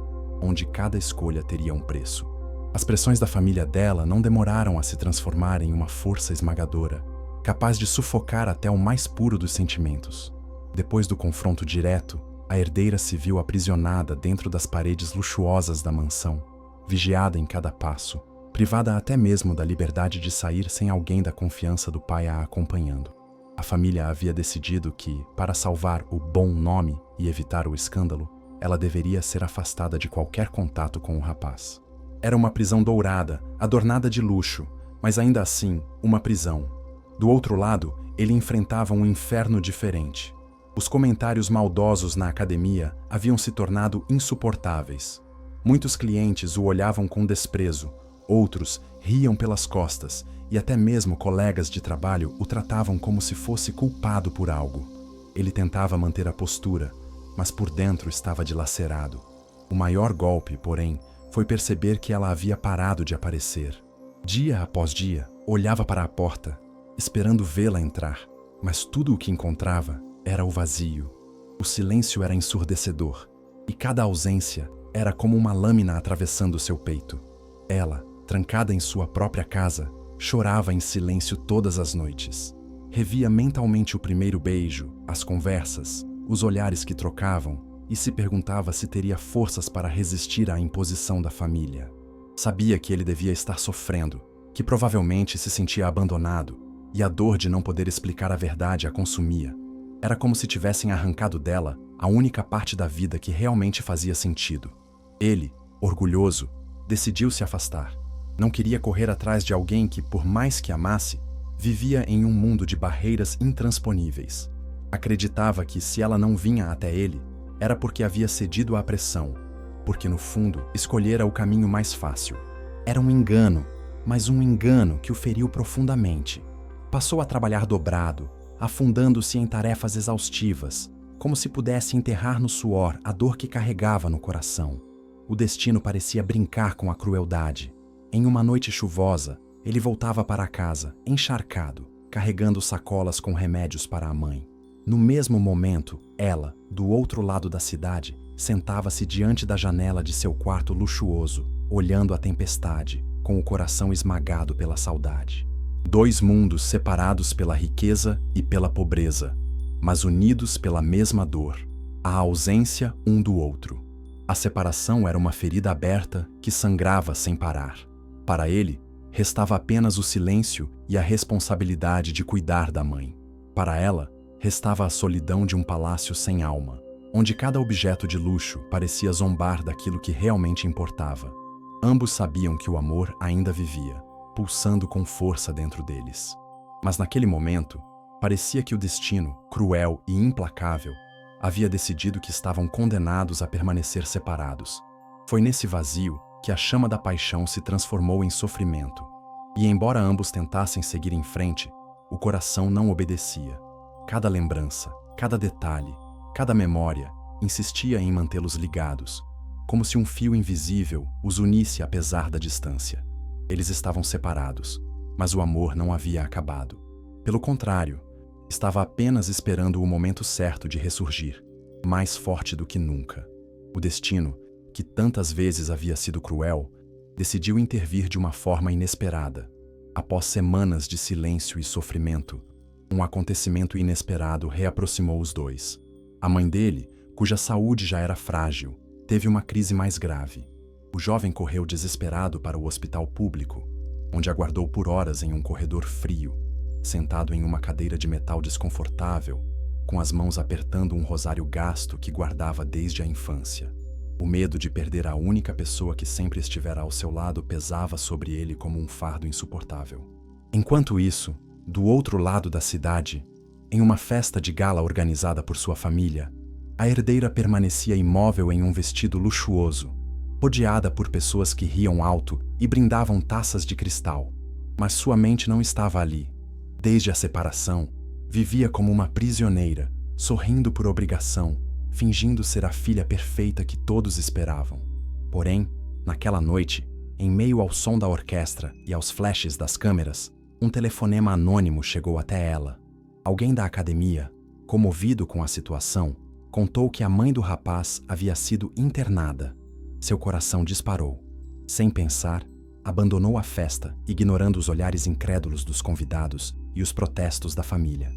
onde cada escolha teria um preço. As pressões da família dela não demoraram a se transformar em uma força esmagadora, capaz de sufocar até o mais puro dos sentimentos. Depois do confronto direto, a herdeira se viu aprisionada dentro das paredes luxuosas da mansão, vigiada em cada passo, privada até mesmo da liberdade de sair sem alguém da confiança do pai a acompanhando. A família havia decidido que, para salvar o bom nome e evitar o escândalo, ela deveria ser afastada de qualquer contato com o rapaz. Era uma prisão dourada, adornada de luxo, mas ainda assim, uma prisão. Do outro lado, ele enfrentava um inferno diferente. Os comentários maldosos na academia haviam se tornado insuportáveis. Muitos clientes o olhavam com desprezo, outros riam pelas costas e até mesmo colegas de trabalho o tratavam como se fosse culpado por algo. Ele tentava manter a postura, mas por dentro estava dilacerado. O maior golpe, porém, foi perceber que ela havia parado de aparecer. Dia após dia, olhava para a porta, esperando vê-la entrar, mas tudo o que encontrava era o vazio. O silêncio era ensurdecedor, e cada ausência era como uma lâmina atravessando seu peito. Ela, trancada em sua própria casa, chorava em silêncio todas as noites. Revia mentalmente o primeiro beijo, as conversas, os olhares que trocavam, e se perguntava se teria forças para resistir à imposição da família. Sabia que ele devia estar sofrendo, que provavelmente se sentia abandonado, e a dor de não poder explicar a verdade a consumia. Era como se tivessem arrancado dela a única parte da vida que realmente fazia sentido. Ele, orgulhoso, decidiu se afastar. Não queria correr atrás de alguém que, por mais que amasse, vivia em um mundo de barreiras intransponíveis. Acreditava que, se ela não vinha até ele, era porque havia cedido à pressão, porque, no fundo, escolhera o caminho mais fácil. Era um engano, mas um engano que o feriu profundamente. Passou a trabalhar dobrado, afundando-se em tarefas exaustivas, como se pudesse enterrar no suor a dor que carregava no coração. O destino parecia brincar com a crueldade. Em uma noite chuvosa, ele voltava para casa, encharcado, carregando sacolas com remédios para a mãe. No mesmo momento, ela, do outro lado da cidade, sentava-se diante da janela de seu quarto luxuoso, olhando a tempestade, com o coração esmagado pela saudade. Dois mundos separados pela riqueza e pela pobreza, mas unidos pela mesma dor, a ausência um do outro. A separação era uma ferida aberta que sangrava sem parar. Para ele, restava apenas o silêncio e a responsabilidade de cuidar da mãe. Para ela, restava a solidão de um palácio sem alma, onde cada objeto de luxo parecia zombar daquilo que realmente importava. Ambos sabiam que o amor ainda vivia, pulsando com força dentro deles. Mas naquele momento, parecia que o destino, cruel e implacável, havia decidido que estavam condenados a permanecer separados. Foi nesse vazio que a chama da paixão se transformou em sofrimento. E embora ambos tentassem seguir em frente, o coração não obedecia. Cada lembrança, cada detalhe, cada memória insistia em mantê-los ligados, como se um fio invisível os unisse apesar da distância. Eles estavam separados, mas o amor não havia acabado. Pelo contrário, estava apenas esperando o momento certo de ressurgir, mais forte do que nunca. O destino, que tantas vezes havia sido cruel, decidiu intervir de uma forma inesperada. Após semanas de silêncio e sofrimento, um acontecimento inesperado reaproximou os dois. A mãe dele, cuja saúde já era frágil, teve uma crise mais grave. O jovem correu desesperado para o hospital público, onde aguardou por horas em um corredor frio, sentado em uma cadeira de metal desconfortável, com as mãos apertando um rosário gasto que guardava desde a infância. O medo de perder a única pessoa que sempre estivera ao seu lado pesava sobre ele como um fardo insuportável. Enquanto isso, do outro lado da cidade, em uma festa de gala organizada por sua família, a herdeira permanecia imóvel em um vestido luxuoso, rodeada por pessoas que riam alto e brindavam taças de cristal. Mas sua mente não estava ali. Desde a separação, vivia como uma prisioneira, sorrindo por obrigação, fingindo ser a filha perfeita que todos esperavam. Porém, naquela noite, em meio ao som da orquestra e aos flashes das câmeras, um telefonema anônimo chegou até ela. Alguém da academia, comovido com a situação, contou que a mãe do rapaz havia sido internada. Seu coração disparou. Sem pensar, abandonou a festa, ignorando os olhares incrédulos dos convidados e os protestos da família.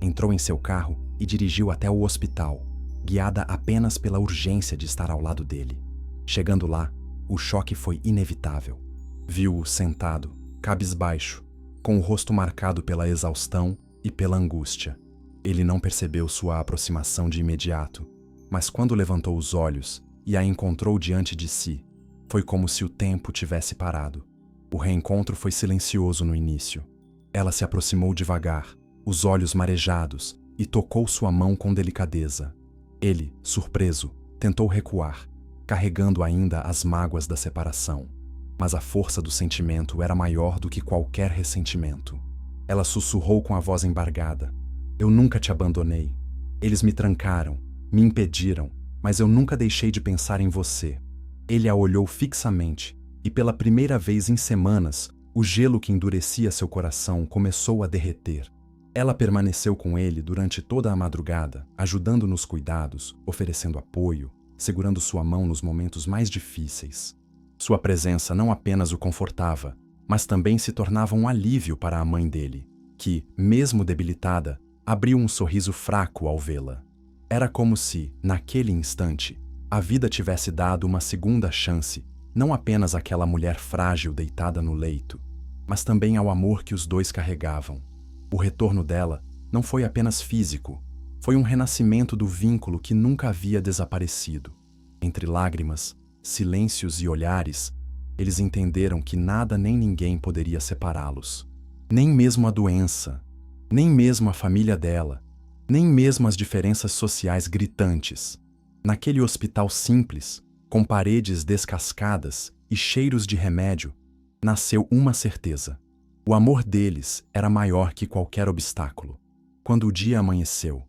Entrou em seu carro e dirigiu até o hospital, guiada apenas pela urgência de estar ao lado dele. Chegando lá, o choque foi inevitável. Viu-o sentado, cabisbaixo, com o rosto marcado pela exaustão e pela angústia. Ele não percebeu sua aproximação de imediato, mas quando levantou os olhos e a encontrou diante de si, foi como se o tempo tivesse parado. O reencontro foi silencioso no início. Ela se aproximou devagar, os olhos marejados, e tocou sua mão com delicadeza. Ele, surpreso, tentou recuar, carregando ainda as mágoas da separação. Mas a força do sentimento era maior do que qualquer ressentimento. Ela sussurrou com a voz embargada: "Eu nunca te abandonei. Eles me trancaram, me impediram, mas eu nunca deixei de pensar em você." Ele a olhou fixamente, e pela primeira vez em semanas, o gelo que endurecia seu coração começou a derreter. Ela permaneceu com ele durante toda a madrugada, ajudando nos cuidados, oferecendo apoio, segurando sua mão nos momentos mais difíceis. Sua presença não apenas o confortava, mas também se tornava um alívio para a mãe dele, que, mesmo debilitada, abriu um sorriso fraco ao vê-la. Era como se, naquele instante, a vida tivesse dado uma segunda chance, não apenas àquela mulher frágil deitada no leito, mas também ao amor que os dois carregavam. O retorno dela não foi apenas físico, foi um renascimento do vínculo que nunca havia desaparecido. Entre lágrimas, silêncios e olhares, eles entenderam que nada nem ninguém poderia separá-los. Nem mesmo a doença, nem mesmo a família dela, nem mesmo as diferenças sociais gritantes. Naquele hospital simples, com paredes descascadas e cheiros de remédio, nasceu uma certeza: o amor deles era maior que qualquer obstáculo. Quando o dia amanheceu,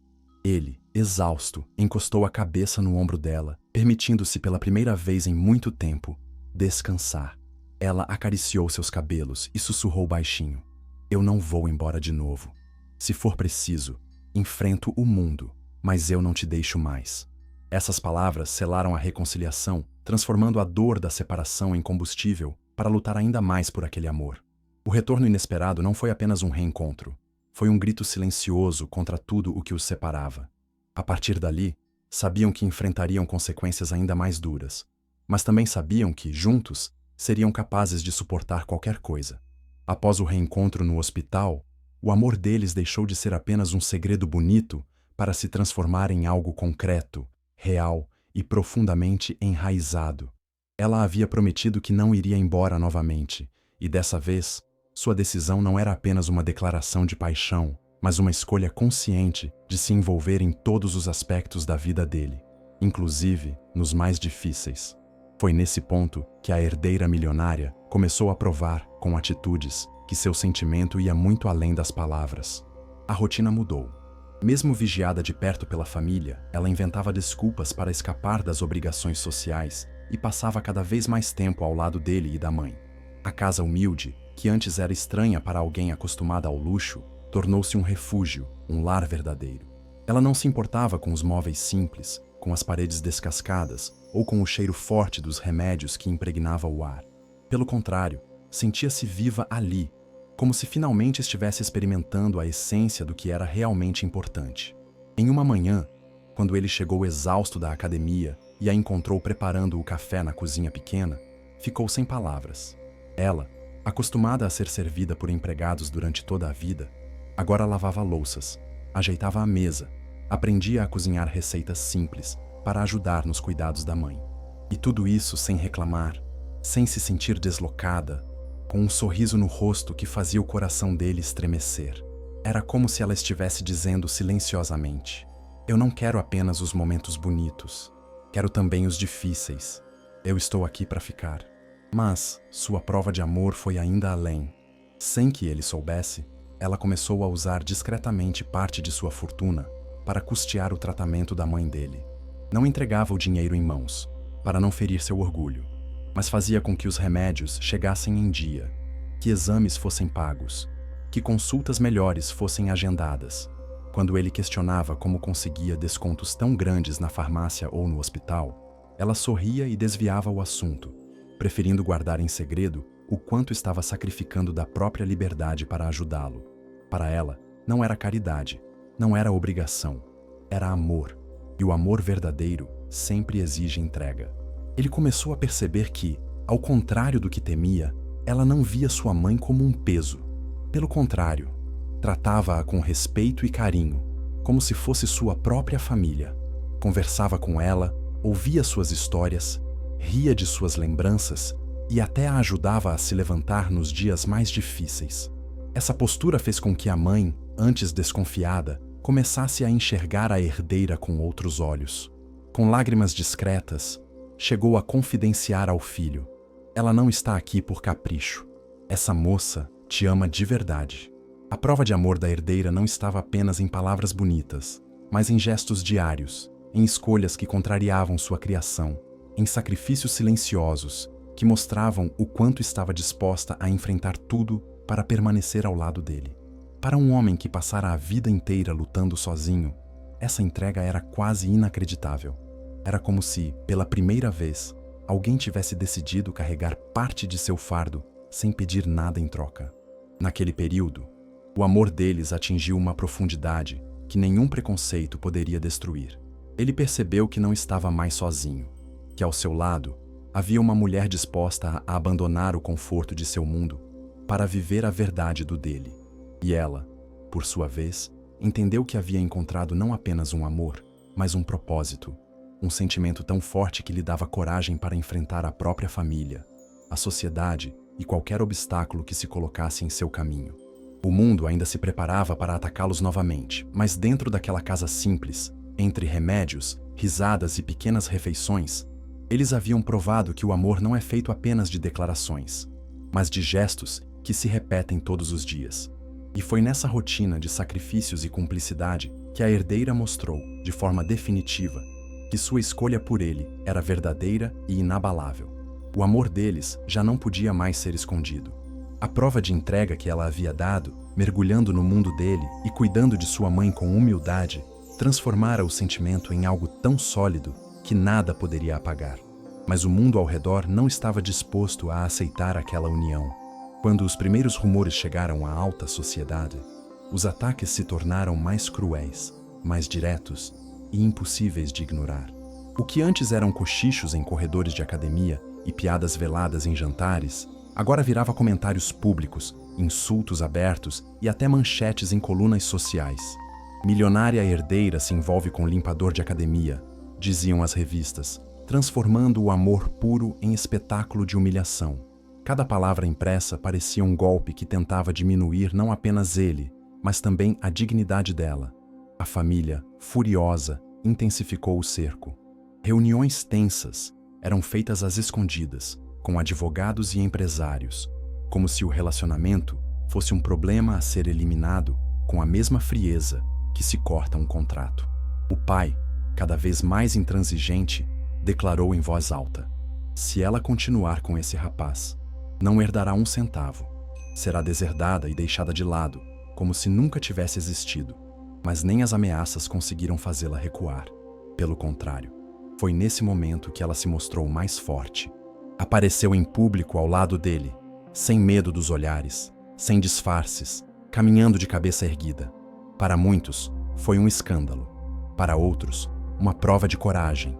ele, exausto, encostou a cabeça no ombro dela, permitindo-se pela primeira vez em muito tempo descansar. Ela acariciou seus cabelos e sussurrou baixinho: "Eu não vou embora de novo. Se for preciso, enfrento o mundo, mas eu não te deixo mais." Essas palavras selaram a reconciliação, transformando a dor da separação em combustível para lutar ainda mais por aquele amor. O retorno inesperado não foi apenas um reencontro. Foi um grito silencioso contra tudo o que os separava. A partir dali, sabiam que enfrentariam consequências ainda mais duras, mas também sabiam que, juntos, seriam capazes de suportar qualquer coisa. Após o reencontro no hospital, o amor deles deixou de ser apenas um segredo bonito para se transformar em algo concreto, real e profundamente enraizado. Ela havia prometido que não iria embora novamente, e dessa vez, sua decisão não era apenas uma declaração de paixão, mas uma escolha consciente de se envolver em todos os aspectos da vida dele, inclusive nos mais difíceis. Foi nesse ponto que a herdeira milionária começou a provar, com atitudes, que seu sentimento ia muito além das palavras. A rotina mudou. Mesmo vigiada de perto pela família, ela inventava desculpas para escapar das obrigações sociais e passava cada vez mais tempo ao lado dele e da mãe. A casa humilde, que antes era estranha para alguém acostumada ao luxo, tornou-se um refúgio, um lar verdadeiro. Ela não se importava com os móveis simples, com as paredes descascadas ou com o cheiro forte dos remédios que impregnava o ar. Pelo contrário, sentia-se viva ali, como se finalmente estivesse experimentando a essência do que era realmente importante. Em uma manhã, quando ele chegou exausto da academia e a encontrou preparando o café na cozinha pequena, ficou sem palavras. Ela, acostumada a ser servida por empregados durante toda a vida, agora lavava louças, ajeitava a mesa, aprendia a cozinhar receitas simples para ajudar nos cuidados da mãe. E tudo isso sem reclamar, sem se sentir deslocada, com um sorriso no rosto que fazia o coração dele estremecer. Era como se ela estivesse dizendo silenciosamente: eu não quero apenas os momentos bonitos, quero também os difíceis. Eu estou aqui para ficar. Mas sua prova de amor foi ainda além. Sem que ele soubesse, ela começou a usar discretamente parte de sua fortuna para custear o tratamento da mãe dele. Não entregava o dinheiro em mãos, para não ferir seu orgulho, mas fazia com que os remédios chegassem em dia, que exames fossem pagos, que consultas melhores fossem agendadas. Quando ele questionava como conseguia descontos tão grandes na farmácia ou no hospital, ela sorria e desviava o assunto, preferindo guardar em segredo o quanto estava sacrificando da própria liberdade para ajudá-lo. Para ela, não era caridade, não era obrigação, era amor, e o amor verdadeiro sempre exige entrega. Ele começou a perceber que, ao contrário do que temia, ela não via sua mãe como um peso. Pelo contrário, tratava-a com respeito e carinho, como se fosse sua própria família. Conversava com ela, ouvia suas histórias, ria de suas lembranças e até a ajudava a se levantar nos dias mais difíceis. Essa postura fez com que a mãe, antes desconfiada, começasse a enxergar a herdeira com outros olhos. Com lágrimas discretas, chegou a confidenciar ao filho: ela não está aqui por capricho. Essa moça te ama de verdade. A prova de amor da herdeira não estava apenas em palavras bonitas, mas em gestos diários, em escolhas que contrariavam sua criação, em sacrifícios silenciosos que mostravam o quanto estava disposta a enfrentar tudo para permanecer ao lado dele. Para um homem que passara a vida inteira lutando sozinho, essa entrega era quase inacreditável. Era como se, pela primeira vez, alguém tivesse decidido carregar parte de seu fardo sem pedir nada em troca. Naquele período, o amor deles atingiu uma profundidade que nenhum preconceito poderia destruir. Ele percebeu que não estava mais sozinho, que ao seu lado havia uma mulher disposta a abandonar o conforto de seu mundo para viver a verdade do dele. E ela, por sua vez, entendeu que havia encontrado não apenas um amor, mas um propósito, um sentimento tão forte que lhe dava coragem para enfrentar a própria família, a sociedade e qualquer obstáculo que se colocasse em seu caminho. O mundo ainda se preparava para atacá-los novamente, mas dentro daquela casa simples, entre remédios, risadas e pequenas refeições, eles haviam provado que o amor não é feito apenas de declarações, mas de gestos que se repetem todos os dias. E foi nessa rotina de sacrifícios e cumplicidade que a herdeira mostrou, de forma definitiva, que sua escolha por ele era verdadeira e inabalável. O amor deles já não podia mais ser escondido. A prova de entrega que ela havia dado, mergulhando no mundo dele e cuidando de sua mãe com humildade, transformara o sentimento em algo tão sólido que nada poderia apagar. Mas o mundo ao redor não estava disposto a aceitar aquela união. Quando os primeiros rumores chegaram à alta sociedade, os ataques se tornaram mais cruéis, mais diretos e impossíveis de ignorar. O que antes eram cochichos em corredores de academia e piadas veladas em jantares, agora virava comentários públicos, insultos abertos e até manchetes em colunas sociais. Milionária herdeira se envolve com limpador de academia, diziam as revistas, transformando o amor puro em espetáculo de humilhação. Cada palavra impressa parecia um golpe que tentava diminuir não apenas ele, mas também a dignidade dela. A família, furiosa, intensificou o cerco. Reuniões tensas eram feitas às escondidas, com advogados e empresários, como se o relacionamento fosse um problema a ser eliminado com a mesma frieza que se corta um contrato. O pai, cada vez mais intransigente, declarou em voz alta: se ela continuar com esse rapaz, não herdará um centavo. Será deserdada e deixada de lado, como se nunca tivesse existido. Mas nem as ameaças conseguiram fazê-la recuar. Pelo contrário, foi nesse momento que ela se mostrou mais forte. Apareceu em público ao lado dele, sem medo dos olhares, sem disfarces, caminhando de cabeça erguida. Para muitos, foi um escândalo. Para outros, uma prova de coragem.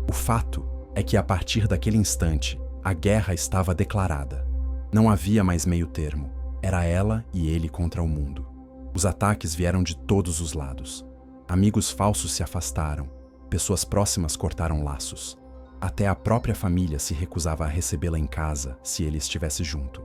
O fato é que, a partir daquele instante, a guerra estava declarada. Não havia mais meio termo. Era ela e ele contra o mundo. Os ataques vieram de todos os lados. Amigos falsos se afastaram. Pessoas próximas cortaram laços. Até a própria família se recusava a recebê-la em casa se ele estivesse junto.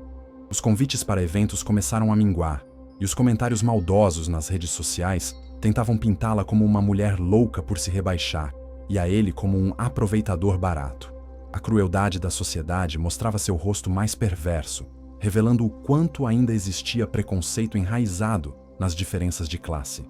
Os convites para eventos começaram a minguar, e os comentários maldosos nas redes sociais tentavam pintá-la como uma mulher louca por se rebaixar, e a ele como um aproveitador barato. A crueldade da sociedade mostrava seu rosto mais perverso, revelando o quanto ainda existia preconceito enraizado nas diferenças de classe.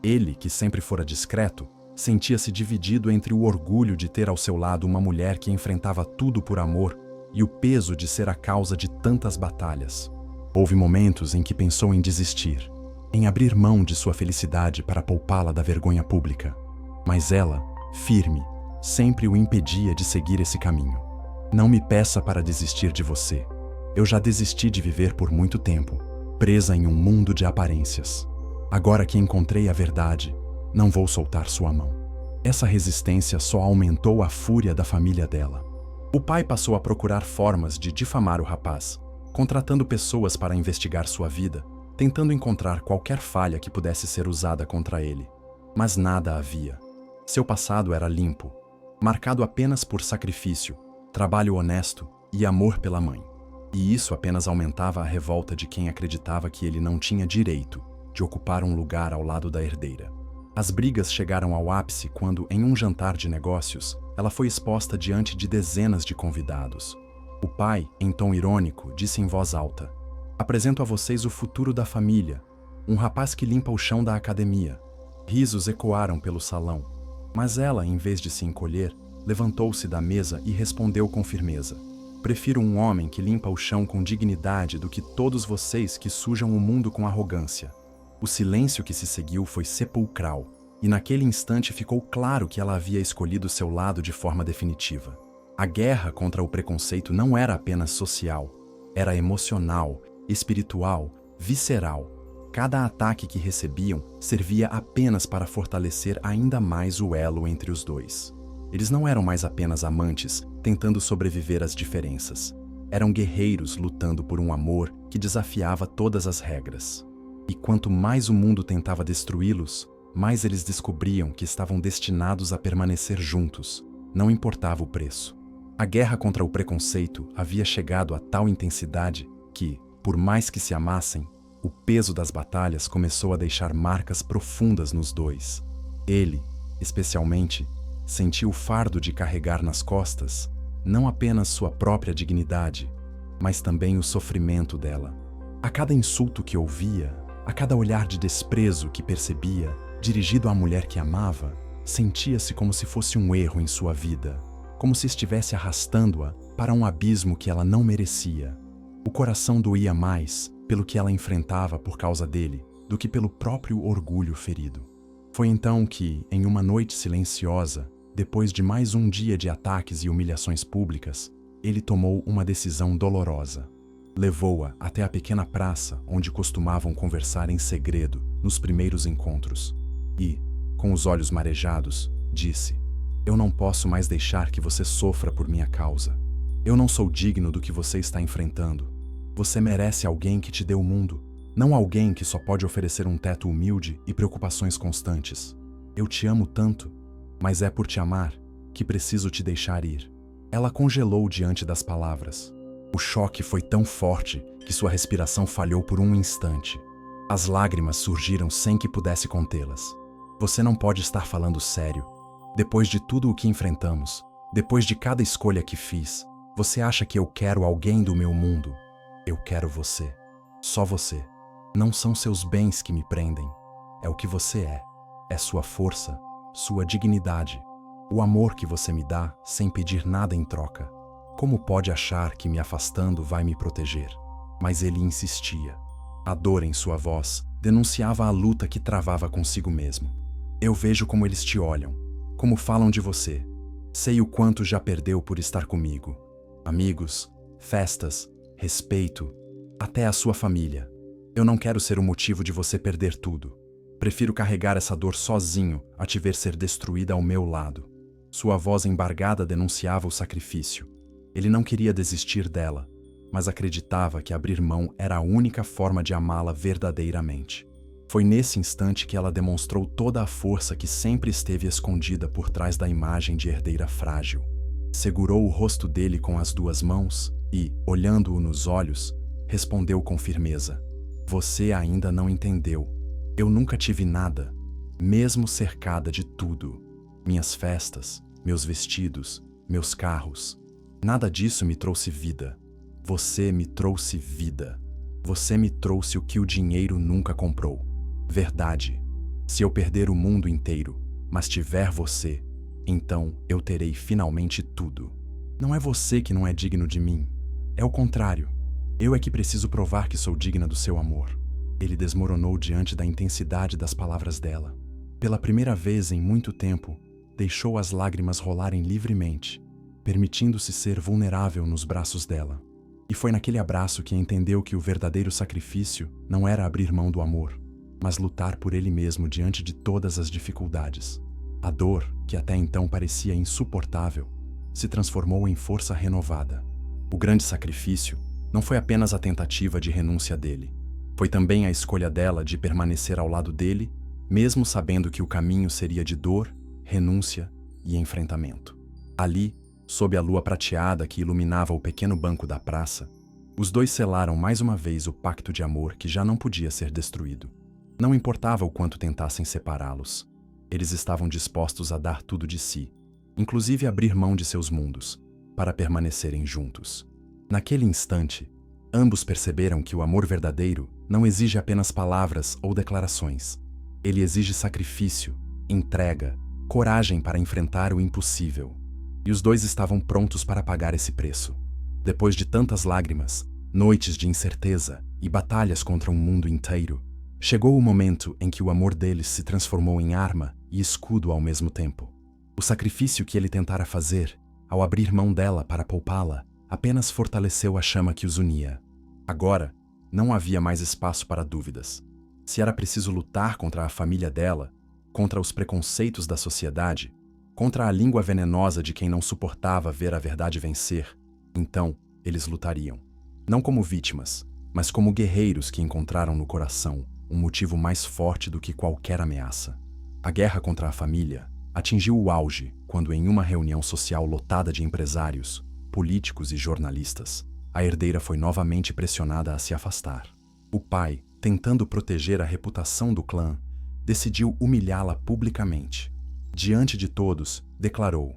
Ele, que sempre fora discreto, sentia-se dividido entre o orgulho de ter ao seu lado uma mulher que enfrentava tudo por amor e o peso de ser a causa de tantas batalhas. Houve momentos em que pensou em desistir, em abrir mão de sua felicidade para poupá-la da vergonha pública. Mas ela, firme, sempre o impedia de seguir esse caminho. Não me peça para desistir de você. Eu já desisti de viver por muito tempo, presa em um mundo de aparências. Agora que encontrei a verdade, não vou soltar sua mão. Essa resistência só aumentou a fúria da família dela. O pai passou a procurar formas de difamar o rapaz, contratando pessoas para investigar sua vida, tentando encontrar qualquer falha que pudesse ser usada contra ele. Mas nada havia. Seu passado era limpo, marcado apenas por sacrifício, trabalho honesto e amor pela mãe. E isso apenas aumentava a revolta de quem acreditava que ele não tinha direito de ocupar um lugar ao lado da herdeira. As brigas chegaram ao ápice quando, em um jantar de negócios, ela foi exposta diante de dezenas de convidados. O pai, em tom irônico, disse em voz alta: apresento a vocês o futuro da família, um rapaz que limpa o chão da academia. Risos ecoaram pelo salão, mas ela, em vez de se encolher, levantou-se da mesa e respondeu com firmeza: prefiro um homem que limpa o chão com dignidade do que todos vocês que sujam o mundo com arrogância. O silêncio que se seguiu foi sepulcral, e naquele instante ficou claro que ela havia escolhido seu lado de forma definitiva. A guerra contra o preconceito não era apenas social, era emocional, espiritual, visceral. Cada ataque que recebiam servia apenas para fortalecer ainda mais o elo entre os dois. Eles não eram mais apenas amantes, tentando sobreviver às diferenças. Eram guerreiros lutando por um amor que desafiava todas as regras. E quanto mais o mundo tentava destruí-los, mais eles descobriam que estavam destinados a permanecer juntos, não importava o preço. A guerra contra o preconceito havia chegado a tal intensidade que, por mais que se amassem, o peso das batalhas começou a deixar marcas profundas nos dois. Ele, especialmente, sentiu o fardo de carregar nas costas não apenas sua própria dignidade, mas também o sofrimento dela. A cada insulto que ouvia, a cada olhar de desprezo que percebia, dirigido à mulher que amava, sentia-se como se fosse um erro em sua vida, como se estivesse arrastando-a para um abismo que ela não merecia. O coração doía mais pelo que ela enfrentava por causa dele do que pelo próprio orgulho ferido. Foi então que, em uma noite silenciosa, depois de mais um dia de ataques e humilhações públicas, ele tomou uma decisão dolorosa. Levou-a até a pequena praça onde costumavam conversar em segredo nos primeiros encontros. E, com os olhos marejados, disse: "Eu não posso mais deixar que você sofra por minha causa. Eu não sou digno do que você está enfrentando. Você merece alguém que te dê o mundo, não alguém que só pode oferecer um teto humilde e preocupações constantes. Eu te amo tanto, mas é por te amar que preciso te deixar ir." Ela congelou diante das palavras. O choque foi tão forte que sua respiração falhou por um instante. As lágrimas surgiram sem que pudesse contê-las. "Você não pode estar falando sério. Depois de tudo o que enfrentamos, depois de cada escolha que fiz, você acha que eu quero alguém do meu mundo? Eu quero você. Só você. Não são seus bens que me prendem. É o que você é. É sua força, sua dignidade. O amor que você me dá sem pedir nada em troca. Como pode achar que me afastando vai me proteger?" Mas ele insistia. A dor em sua voz denunciava a luta que travava consigo mesmo. "Eu vejo como eles te olham, como falam de você. Sei o quanto já perdeu por estar comigo. Amigos, festas, respeito, até a sua família. Eu não quero ser o motivo de você perder tudo. Prefiro carregar essa dor sozinho a te ver ser destruída ao meu lado." Sua voz embargada denunciava o sacrifício. Ele não queria desistir dela, mas acreditava que abrir mão era a única forma de amá-la verdadeiramente. Foi nesse instante que ela demonstrou toda a força que sempre esteve escondida por trás da imagem de herdeira frágil. Segurou o rosto dele com as duas mãos e, olhando-o nos olhos, respondeu com firmeza: "Você ainda não entendeu. Eu nunca tive nada, mesmo cercada de tudo. Minhas festas, meus vestidos, meus carros. Nada disso me trouxe vida. Você me trouxe vida. Você me trouxe o que o dinheiro nunca comprou. Verdade. Se eu perder o mundo inteiro, mas tiver você, então eu terei finalmente tudo. Não é você que não é digno de mim. É o contrário. Eu é que preciso provar que sou digna do seu amor." Ele desmoronou diante da intensidade das palavras dela. Pela primeira vez em muito tempo, deixou as lágrimas rolarem livremente, permitindo-se ser vulnerável nos braços dela. E foi naquele abraço que entendeu que o verdadeiro sacrifício não era abrir mão do amor, mas lutar por ele mesmo diante de todas as dificuldades. A dor, que até então parecia insuportável, se transformou em força renovada. O grande sacrifício não foi apenas a tentativa de renúncia dele. Foi também a escolha dela de permanecer ao lado dele, mesmo sabendo que o caminho seria de dor, renúncia e enfrentamento. Ali, sob a lua prateada que iluminava o pequeno banco da praça, os dois selaram mais uma vez o pacto de amor que já não podia ser destruído. Não importava o quanto tentassem separá-los. Eles estavam dispostos a dar tudo de si, inclusive abrir mão de seus mundos, para permanecerem juntos. Naquele instante, ambos perceberam que o amor verdadeiro não exige apenas palavras ou declarações. Ele exige sacrifício, entrega, coragem para enfrentar o impossível. E os dois estavam prontos para pagar esse preço. Depois de tantas lágrimas, noites de incerteza e batalhas contra um mundo inteiro, chegou o momento em que o amor deles se transformou em arma e escudo ao mesmo tempo. O sacrifício que ele tentara fazer, ao abrir mão dela para poupá-la, apenas fortaleceu a chama que os unia. Agora, não havia mais espaço para dúvidas. Se era preciso lutar contra a família dela, contra os preconceitos da sociedade, contra a língua venenosa de quem não suportava ver a verdade vencer, então eles lutariam. Não como vítimas, mas como guerreiros que encontraram no coração um motivo mais forte do que qualquer ameaça. A guerra contra a família atingiu o auge quando, em uma reunião social lotada de empresários, políticos e jornalistas, a herdeira foi novamente pressionada a se afastar. O pai, tentando proteger a reputação do clã, decidiu humilhá-la publicamente. Diante de todos, declarou: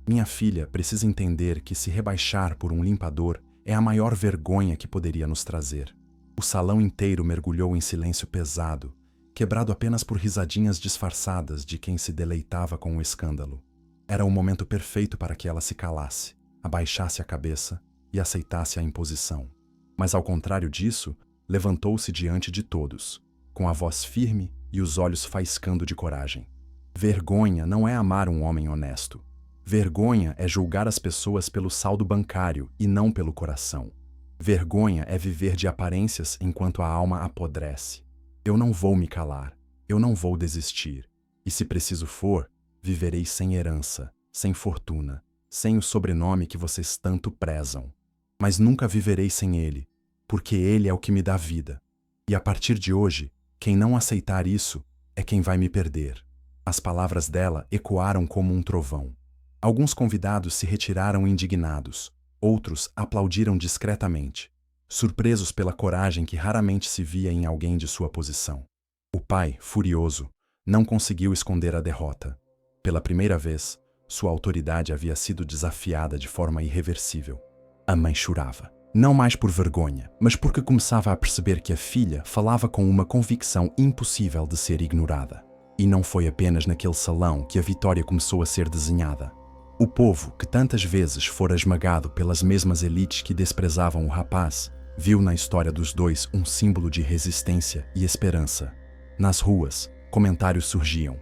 "Minha filha precisa entender que se rebaixar por um limpador é a maior vergonha que poderia nos trazer." O salão inteiro mergulhou em silêncio pesado, quebrado apenas por risadinhas disfarçadas de quem se deleitava com o escândalo. Era o momento perfeito para que ela se calasse, abaixasse a cabeça e aceitasse a imposição. Mas, ao contrário disso, levantou-se diante de todos, com a voz firme e os olhos faiscando de coragem. Vergonha não é amar um homem honesto. Vergonha é julgar as pessoas pelo saldo bancário e não pelo coração. Vergonha é viver de aparências enquanto a alma apodrece. Eu não vou me calar, eu não vou desistir. E se preciso for, viverei sem herança, sem fortuna, sem o sobrenome que vocês tanto prezam. Mas nunca viverei sem ele, porque ele é o que me dá vida. E a partir de hoje, quem não aceitar isso é quem vai me perder. As palavras dela ecoaram como um trovão. Alguns convidados se retiraram indignados, outros aplaudiram discretamente, surpresos pela coragem que raramente se via em alguém de sua posição. O pai, furioso, não conseguiu esconder a derrota. Pela primeira vez, sua autoridade havia sido desafiada de forma irreversível. A mãe chorava, não mais por vergonha, mas porque começava a perceber que a filha falava com uma convicção impossível de ser ignorada. E não foi apenas naquele salão que a vitória começou a ser desenhada. O povo, que tantas vezes fora esmagado pelas mesmas elites que desprezavam o rapaz, viu na história dos dois um símbolo de resistência e esperança. Nas ruas, comentários surgiam.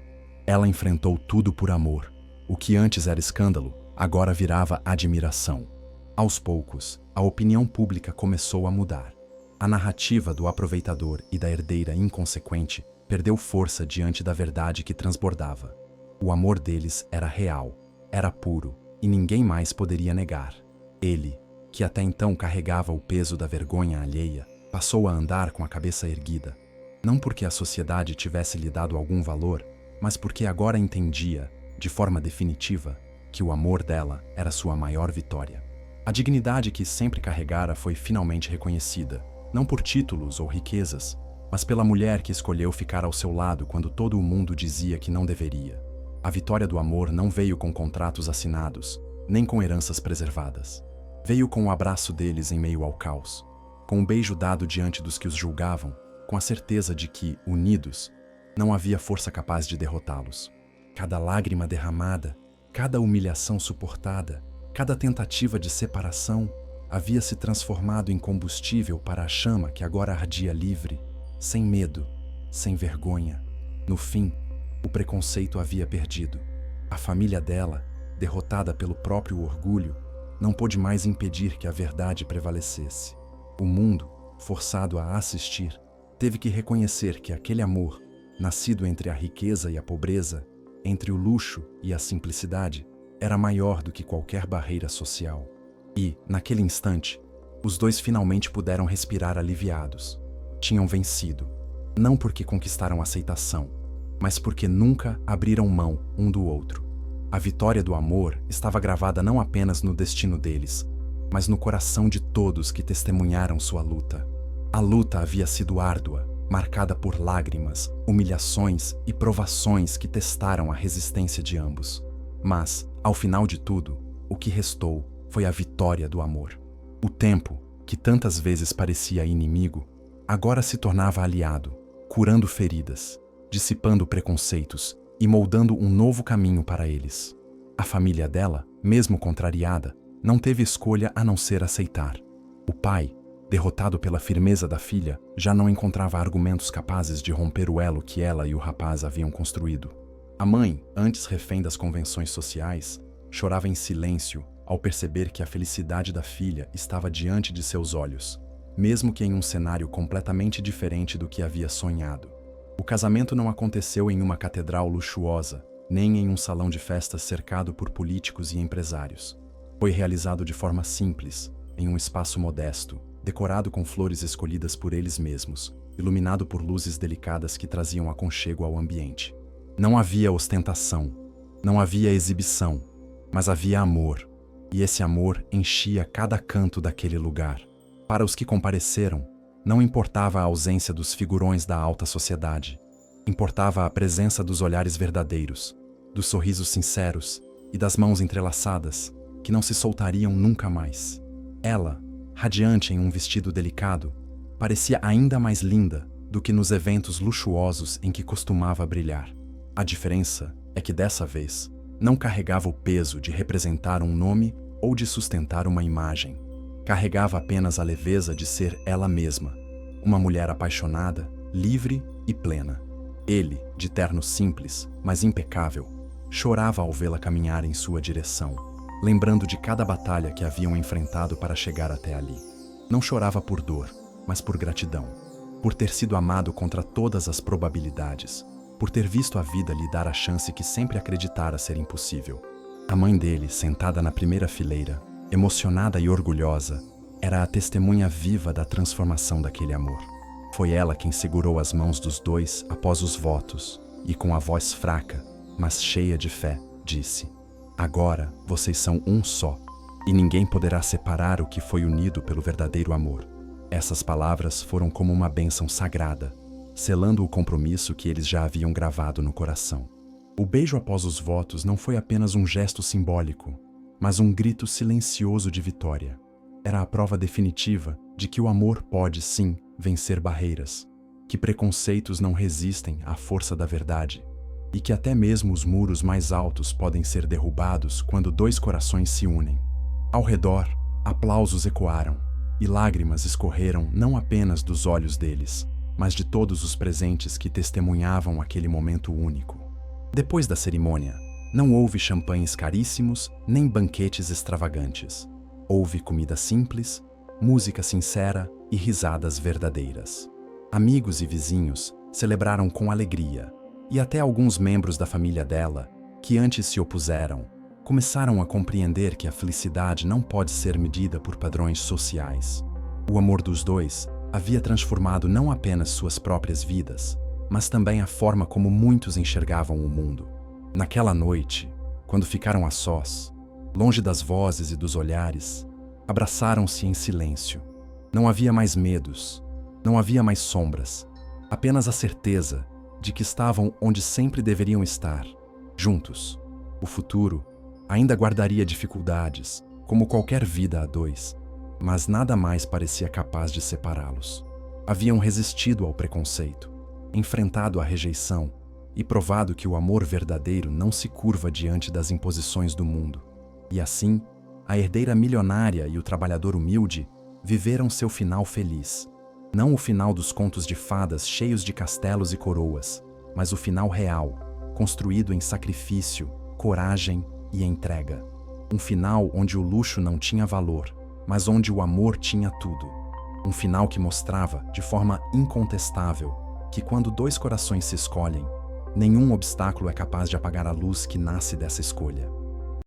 Ela enfrentou tudo por amor. O que antes era escândalo, agora virava admiração. Aos poucos, a opinião pública começou a mudar. A narrativa do aproveitador e da herdeira inconsequente perdeu força diante da verdade que transbordava. O amor deles era real, era puro, e ninguém mais poderia negar. Ele, que até então carregava o peso da vergonha alheia, passou a andar com a cabeça erguida. Não porque a sociedade tivesse lhe dado algum valor, mas porque agora entendia, de forma definitiva, que o amor dela era sua maior vitória. A dignidade que sempre carregara foi finalmente reconhecida, não por títulos ou riquezas, mas pela mulher que escolheu ficar ao seu lado quando todo o mundo dizia que não deveria. A vitória do amor não veio com contratos assinados, nem com heranças preservadas. Veio com o abraço deles em meio ao caos, com um beijo dado diante dos que os julgavam, com a certeza de que, unidos, não havia força capaz de derrotá-los. Cada lágrima derramada, cada humilhação suportada, cada tentativa de separação havia se transformado em combustível para a chama que agora ardia livre, sem medo, sem vergonha. No fim, o preconceito havia perdido. A família dela, derrotada pelo próprio orgulho, não pôde mais impedir que a verdade prevalecesse. O mundo, forçado a assistir, teve que reconhecer que aquele amor, nascido entre a riqueza e a pobreza, entre o luxo e a simplicidade, era maior do que qualquer barreira social. E, naquele instante, os dois finalmente puderam respirar aliviados. Tinham vencido, não porque conquistaram aceitação, mas porque nunca abriram mão um do outro. A vitória do amor estava gravada não apenas no destino deles, mas no coração de todos que testemunharam sua luta. A luta havia sido árdua, marcada por lágrimas, humilhações e provações que testaram a resistência de ambos. Mas, ao final de tudo, o que restou foi a vitória do amor. O tempo, que tantas vezes parecia inimigo, agora se tornava aliado, curando feridas, dissipando preconceitos e moldando um novo caminho para eles. A família dela, mesmo contrariada, não teve escolha a não ser aceitar. O pai, derrotado pela firmeza da filha, já não encontrava argumentos capazes de romper o elo que ela e o rapaz haviam construído. A mãe, antes refém das convenções sociais, chorava em silêncio ao perceber que a felicidade da filha estava diante de seus olhos, mesmo que em um cenário completamente diferente do que havia sonhado. O casamento não aconteceu em uma catedral luxuosa, nem em um salão de festas cercado por políticos e empresários. Foi realizado de forma simples, em um espaço modesto, decorado com flores escolhidas por eles mesmos, iluminado por luzes delicadas que traziam aconchego ao ambiente. Não havia ostentação, não havia exibição, mas havia amor, e esse amor enchia cada canto daquele lugar. Para os que compareceram, não importava a ausência dos figurões da alta sociedade, importava a presença dos olhares verdadeiros, dos sorrisos sinceros e das mãos entrelaçadas, que não se soltariam nunca mais. Ela, radiante em um vestido delicado, parecia ainda mais linda do que nos eventos luxuosos em que costumava brilhar. A diferença é que dessa vez não carregava o peso de representar um nome ou de sustentar uma imagem. Carregava apenas a leveza de ser ela mesma, uma mulher apaixonada, livre e plena. Ele, de terno simples, mas impecável, chorava ao vê-la caminhar em sua direção, lembrando de cada batalha que haviam enfrentado para chegar até ali. Não chorava por dor, mas por gratidão. Por ter sido amado contra todas as probabilidades. Por ter visto a vida lhe dar a chance que sempre acreditara ser impossível. A mãe dele, sentada na primeira fileira, emocionada e orgulhosa, era a testemunha viva da transformação daquele amor. Foi ela quem segurou as mãos dos dois após os votos e, com a voz fraca, mas cheia de fé, disse: "Agora vocês são um só, e ninguém poderá separar o que foi unido pelo verdadeiro amor." Essas palavras foram como uma bênção sagrada, selando o compromisso que eles já haviam gravado no coração. O beijo após os votos não foi apenas um gesto simbólico, mas um grito silencioso de vitória. Era a prova definitiva de que o amor pode, sim, vencer barreiras, que preconceitos não resistem à força da verdade, e que até mesmo os muros mais altos podem ser derrubados quando dois corações se unem. Ao redor, aplausos ecoaram, e lágrimas escorreram não apenas dos olhos deles, mas de todos os presentes que testemunhavam aquele momento único. Depois da cerimônia, não houve champanhes caríssimos nem banquetes extravagantes. Houve comida simples, música sincera e risadas verdadeiras. Amigos e vizinhos celebraram com alegria, e até alguns membros da família dela, que antes se opuseram, começaram a compreender que a felicidade não pode ser medida por padrões sociais. O amor dos dois havia transformado não apenas suas próprias vidas, mas também a forma como muitos enxergavam o mundo. Naquela noite, quando ficaram a sós, longe das vozes e dos olhares, abraçaram-se em silêncio. Não havia mais medos, não havia mais sombras, apenas a certeza de que estavam onde sempre deveriam estar, juntos. O futuro ainda guardaria dificuldades, como qualquer vida a dois, mas nada mais parecia capaz de separá-los. Haviam resistido ao preconceito, enfrentado a rejeição e provado que o amor verdadeiro não se curva diante das imposições do mundo. E assim, a herdeira milionária e o trabalhador humilde viveram seu final feliz. Não o final dos contos de fadas cheios de castelos e coroas, mas o final real, construído em sacrifício, coragem e entrega. Um final onde o luxo não tinha valor, mas onde o amor tinha tudo. Um final que mostrava, de forma incontestável, que quando dois corações se escolhem, nenhum obstáculo é capaz de apagar a luz que nasce dessa escolha.